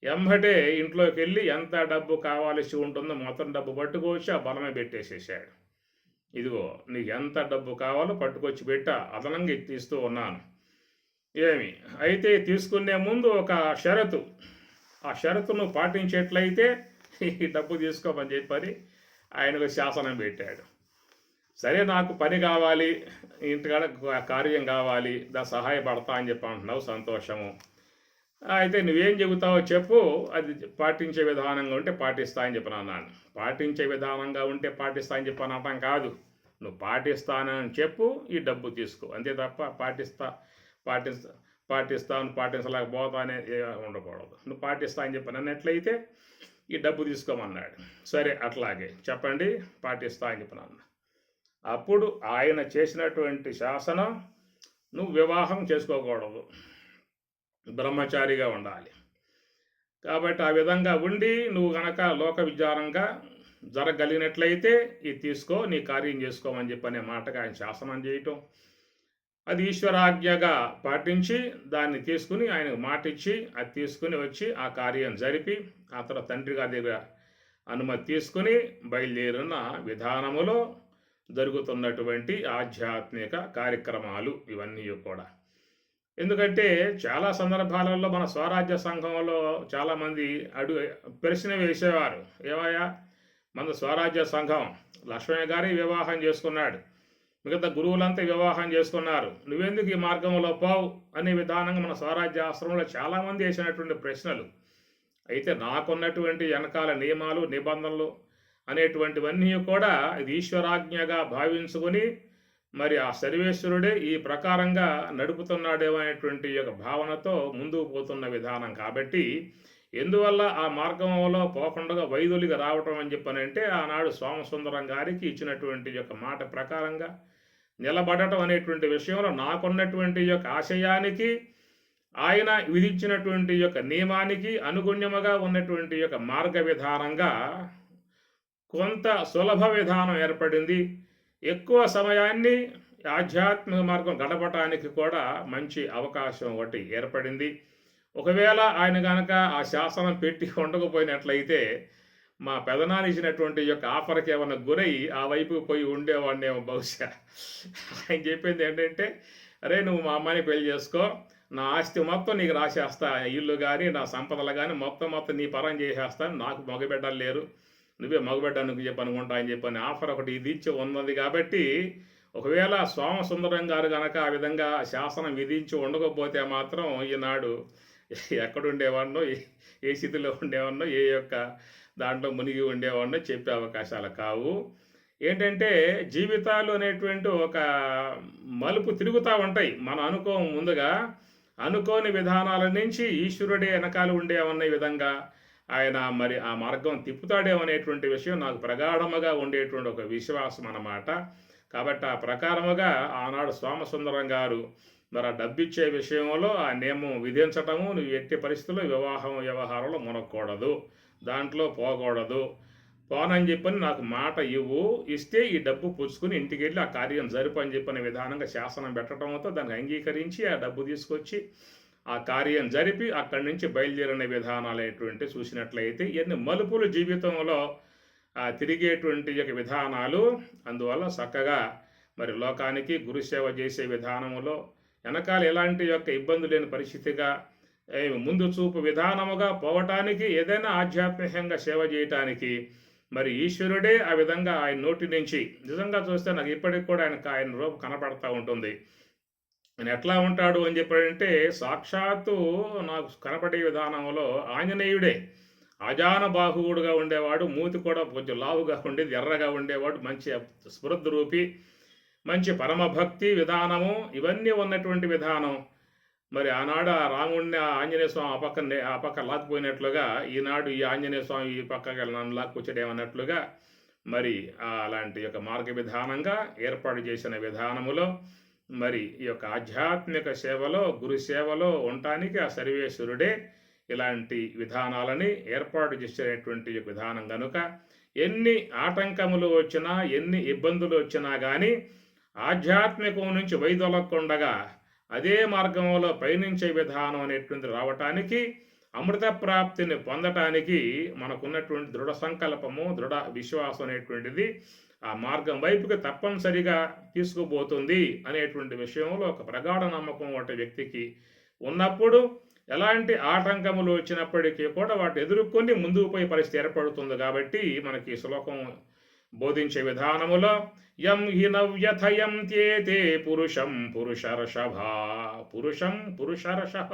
ఎంబటే ఇంట్లోకి వెళ్ళి ఎంత డబ్బు కావాల్సి ఉంటుందో మొత్తం డబ్బు పట్టుకొచ్చి ఆ బలమే పెట్టేసేసాడు. ఇదిగో నీకు ఎంత డబ్బు కావాలో పట్టుకొచ్చి పెట్టా, అదనంగా తీస్తూ ఉన్నాను. ఏమి అయితే తీసుకునే ముందు ఒక షరతు, ఆ షరతును పాటించేట్లయితే ఈ డబ్బు తీసుకోమని చెప్పని ఆయనకు శాసనం పెట్టాడు. సరే, నాకు పని కావాలి, ఇంటికాడ కార్యం కావాలి, సహాయపడతా అని చెప్పి అంటున్నావు, సంతోషము. అయితే నువ్వేం చెబుతావో చెప్పు, అది పాటించే విధానంగా ఉంటే పాటిస్తా అని చెప్పి అన్నాను. పాటించే విధానంగా ఉంటే పాటిస్తా అని చెప్పి అనటం కాదు, నువ్వు పాటిస్తానని చెప్పు, ఈ డబ్బు తీసుకో, అంతే తప్ప పాటిస్తాను పాటించలేకపోతానే ఉండకూడదు. నువ్వు పాటిస్తా అని చెప్పి అన్నట్లయితే ఈ డబ్బు తీసుకోమన్నాడు. సరే, అట్లాగే చెప్పండి, పాటిస్తా అని చెప్పి అన్నా. అప్పుడు ఆయన చేసినటువంటి శాసనం, నువ్వు వివాహం చేసుకోకూడదు, బ్రహ్మచారిగా ఉండాలి. కాబట్టి ఆ విధంగా ఉండి నువ్వు గనక లోక విచారంగా జరగలిగినట్లయితే ఇది తీసుకో, నీ కార్యం చేసుకోమని చెప్పనే మాటగా ఆయన శాసనం చేయటం, అది ఈశ్వరాజ్ఞగా పాటించి దాన్ని తీసుకుని ఆయనకు మాట ఇచ్చి అది తీసుకుని వచ్చి ఆ కార్యం జరిపి ఆ తర్వాత తండ్రి గారి దగ్గర అనుమతి తీసుకుని బయలుదేరిన విధానములో జరుగుతున్నటువంటి ఆధ్యాత్మిక కార్యక్రమాలు ఇవన్నీ కూడా. ఎందుకంటే చాలా సందర్భాలలో మన స్వరాజ్య సంఘంలో చాలామంది ప్రశ్న వేసేవారు, ఏమయ్యా మన స్వరాజ్య సంఘం లక్ష్మయ్య గారి వివాహం చేసుకున్నాడు, మిగతా గురువులంతా వివాహం చేసుకున్నారు, నువ్వెందుకు ఈ మార్గంలో పోవు అనే విధానంగా మన స్వరాజ్య ఆశ్రమంలో చాలామంది వేసినటువంటి ప్రశ్నలు. అయితే నాకున్నటువంటి వెనకాల నియమాలు నిబంధనలు అనేటువంటివన్నీ కూడా ఇది ఈశ్వరాజ్ఞగా భావించుకొని మరి ఆ సర్వేశ్వరుడే ఈ ప్రకారంగా నడుపుతున్నాడేమో అనేటువంటి యొక్క భావనతో ముందుకు పోతున్న విధానం. కాబట్టి ఎందువల్ల ఆ మార్గంలో పోకుండా వైదొలిగా రావటం అని చెప్పనంటే ఆనాడు సోమసుందరం గారికి ఇచ్చినటువంటి యొక్క మాట ప్రకారంగా నిలబడటం అనేటువంటి విషయంలో నాకున్నటువంటి యొక్క ఆశయానికి ఆయన విధించినటువంటి యొక్క నియమానికి అనుగుణ్యముగా ఉన్నటువంటి యొక్క మార్గ విధానంగా కొంత సులభ విధానం ఏర్పడింది. ఎక్కువ సమయాన్ని ఆధ్యాత్మిక మార్గం గడపటానికి కూడా మంచి అవకాశం ఒకటి ఏర్పడింది. ఒకవేళ ఆయన కనుక ఆ శాసనం పెట్టి ఉండకపోయినట్లయితే మా పెదనాన్న ఇచ్చినటువంటి యొక్క ఆఫర్కి ఏమైనా గురై ఆ వైపుకి పోయి ఉండేవాడినేమో బహుశా. ఆయన చెప్పింది ఏంటంటే, అరే నువ్వు మా అమ్మాయిని పెళ్లి చేసుకో, నా ఆస్తి మొత్తం నీకు రాసేస్తా, ఇల్లు కానీ నా సంపదలు కానీ మొత్తం నీ పరం చేసేస్తాను, నాకు మగబిడ్డలు లేరు, నువ్వే మగబిడ్డను చెప్పి అనుకుంటా అని చెప్పని ఆఫర్ ఒకటి ఇది ఇచ్చి ఉన్నది. కాబట్టి ఒకవేళ సోమసుందరం గారు కనుక ఆ విధంగా శాసనం విధించి ఉండకపోతే మాత్రం ఈనాడు ఎక్కడుండేవాడినో, ఏ స్థితిలో ఉండేవాడినో, ఏ యొక్క దాంట్లో మునిగి ఉండేవాడినో చెప్పే అవకాశాలు కావు. ఏంటంటే జీవితాలు అనేటువంటి ఒక మలుపు తిరుగుతూ ఉంటాయి. మనం ముందుగా అనుకోని విధానాల నుంచి ఈశ్వరుడే వెనకాల ఉండేవన్న విధంగా ఆయన మరి ఆ మార్గం తిప్పుతాడేమనేటువంటి విషయం నాకు ప్రగాఢముగా ఉండేటువంటి ఒక విశ్వాసం అన్నమాట. కాబట్టి ఆ ప్రకారముగా ఆనాడు సోమసుందరం గారు మరి ఆ డబ్బిచ్చే విషయంలో ఆ నియమం విధించటము, నువ్వు ఎట్టి పరిస్థితుల్లో వ్యవహారంలో మునగకూడదు, దాంట్లో పోకూడదు, పోనని చెప్పని నాకు మాట ఇవ్వు, ఇస్తే ఈ డబ్బు పుచ్చుకుని ఇంటికి వెళ్ళి ఆ కార్యం జరుపని చెప్పిన విధానంగా శాసనం పెట్టడంతో దాన్ని అంగీకరించి ఆ డబ్బు తీసుకొచ్చి ఆ కార్యం జరిపి అక్కడి నుంచి బయలుదేరిన విధానాలు అనేటువంటి చూసినట్లయితే ఎన్ని మలుపులు జీవితంలో తిరిగేటువంటి యొక్క విధానాలు. అందువల్ల చక్కగా మరి లోకానికి గురుసేవ చేసే విధానములో వెనకాల ఎలాంటి యొక్క ఇబ్బంది లేని పరిస్థితిగా ముందు చూపు విధానముగా పోవటానికి, ఏదైనా ఆధ్యాత్మికంగా సేవ చేయటానికి మరి ఈశ్వరుడే ఆ విధంగా ఆయన నోటి నుంచి నిజంగా చూస్తే నాకు ఇప్పటికి కూడా ఆయన రూపం కనపడతా ఉంటుంది. ఆయన ఎట్లా ఉంటాడు అని చెప్పాడంటే సాక్షాత్తు నాకు కనపడే విధానంలో ఆంజనేయుడే అజానబాహువుడుగా ఉండేవాడు, మూతి కూడా కొంచెం లావుగా ఉండేది, ఎర్రగా ఉండేవాడు, మంచి స్మృద్రూపి, మంచి పరమభక్తి విధానము, ఇవన్నీ ఉన్నటువంటి విధానం. మరి ఆనాడు ఆ రాముడిని ఆంజనేయ స్వామి ఆ పక్క లాక్కుపోయినట్లుగా ఈనాడు ఈ ఆంజనేయ స్వామి ఈ పక్కకి నన్ను లాక్కొచ్చేదేమన్నట్లుగా మరి అలాంటి యొక్క మార్గ విధానంగా ఏర్పాటు చేసిన విధానములో మరి ఈ యొక్క ఆధ్యాత్మిక సేవలో, గురు సేవలో ఉండటానికి ఆ సర్వేశ్వరుడే ఇలాంటి విధానాలని ఏర్పాటు చేసేటువంటి విధానం కనుక ఎన్ని ఆటంకములు వచ్చినా, ఎన్ని ఇబ్బందులు వచ్చినా కానీ ఆధ్యాత్మికం నుంచి వైదొలగకుండగా అదే మార్గంలో పయనించే విధానం అనేటువంటి రావటానికి, అమృత ప్రాప్తిని పొందటానికి మనకున్నటువంటి దృఢ సంకల్పము, దృఢ విశ్వాసం అనేటువంటిది ఆ మార్గం వైపుకి తప్పనిసరిగా తీసుకుపోతుంది అనేటువంటి విషయంలో ఒక ప్రగాఢ నమ్మకం ఒక వ్యక్తికి ఉన్నప్పుడు ఎలాంటి ఆటంకములు వచ్చినప్పటికీ కూడా వాటి ఎదుర్కొని ముందుకు పోయే పరిస్థితి ఏర్పడుతుంది. కాబట్టి మనకి ఈ శ్లోకం బోధించే విధానములో యం హి నవ్యథయం త్యేతే పురుషం పురుషర్షభ, పురుషం పురుషర్షభ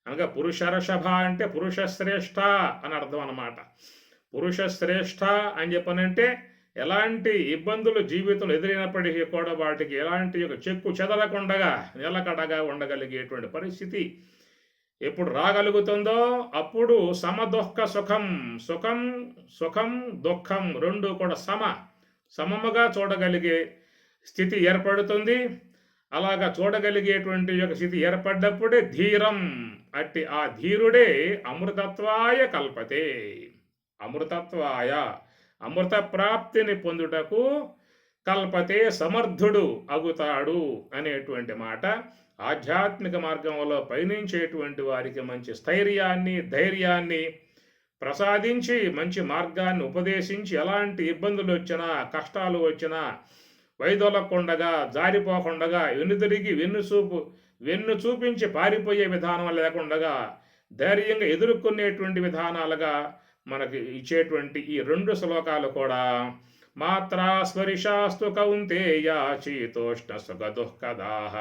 అనగా పురుషర్షభ అంటే పురుషశ్రేష్ఠ అని అర్థం అన్నమాట. పురుషశ్రేష్ఠ అని చెప్పనంటే ఎలాంటి ఇబ్బందులు జీవితంలో ఎదురైనప్పటికీ కూడా వాటికి ఎలాంటి చెక్కు చెదరకుండగా నిలకడగా ఉండగలిగేటువంటి పరిస్థితి ఎప్పుడు రాగలుగుతుందో అప్పుడు సమదుఃఖ సుఖం, సుఖం సుఖం దుఃఖం రెండు కూడా సమముగా చూడగలిగే స్థితి ఏర్పడుతుంది. అలాగా చూడగలిగేటువంటి స్థితి ఏర్పడ్డప్పుడే ధీరం, అట్టి ఆ ధీరుడే అమృతత్వాయ కల్పతే, అమృతత్వాయ అమృత ప్రాప్తిని పొందుటకు కల్పతే సమర్థుడు అగుతాడు అనేటువంటి మాట ఆధ్యాత్మిక మార్గంలో పయనించేటువంటి వారికి మంచి స్థైర్యాన్ని, ధైర్యాన్ని ప్రసాదించి మంచి మార్గాన్ని ఉపదేశించి ఎలాంటి ఇబ్బందులు వచ్చినా, కష్టాలు వచ్చినా వైదొలగకుండగా, జారిపోకుండా వెన్నుతిరిగి వెన్ను చూపించి పారిపోయే విధానం లేకుండా ధైర్యంగా ఎదుర్కొనేటువంటి విధానాలుగా మనకి ఇచ్చేటువంటి ఈ రెండు శ్లోకాలు కూడా మాత్రా స్పరిశాస్తు కౌంతేయ శీతోష్ణ సుఖ దుఃఖదాః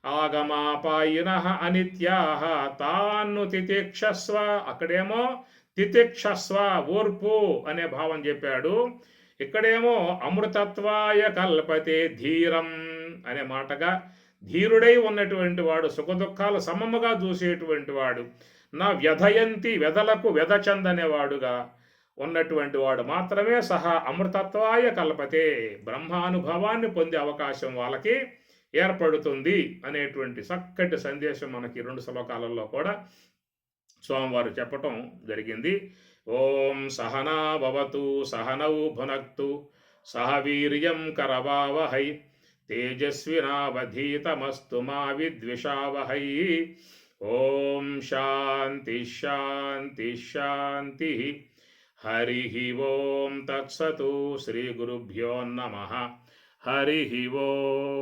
ఆగమాపాయినః అనిత్యాః తాన్ను తితిక్షస్వ, అక్కడేమో తితిక్షస్వ ఓర్పు అనే భావం చెప్పాడు, ఇక్కడేమో అమృతత్వాయ కల్పతే ధీరం అనే మాటగా ధీరుడై ఉన్నటువంటి వాడు, సుఖదుఖాలు సమముగా చూసేటువంటి వాడు, నా వ్యధయంతి వెదలకు వెద చెందనేవాడుగా ఉన్నటువంటి వాడు మాత్రమే సహా అమృతత్వాయ కల్పతే బ్రహ్మానుభవాన్ని పొందే అవకాశం వాళ్ళకి ఏర్పడుతుంది అనేటువంటి చక్కటి సందేశం మనకి రెండు శ్లోకాలలో కూడా స్వామివారు చెప్పటం జరిగింది. ఓం సహనా భవతు సహనౌ భునక్తు సహ వీర్యం కరవావహై తేజస్వినావధీతమస్తు మా విద్విషావహై. ఓం శాంతి శాంతి శాంతి. హరి ఓం తత్సతు. శ్రీ గురుభ్యో నమః. హరి ఓం.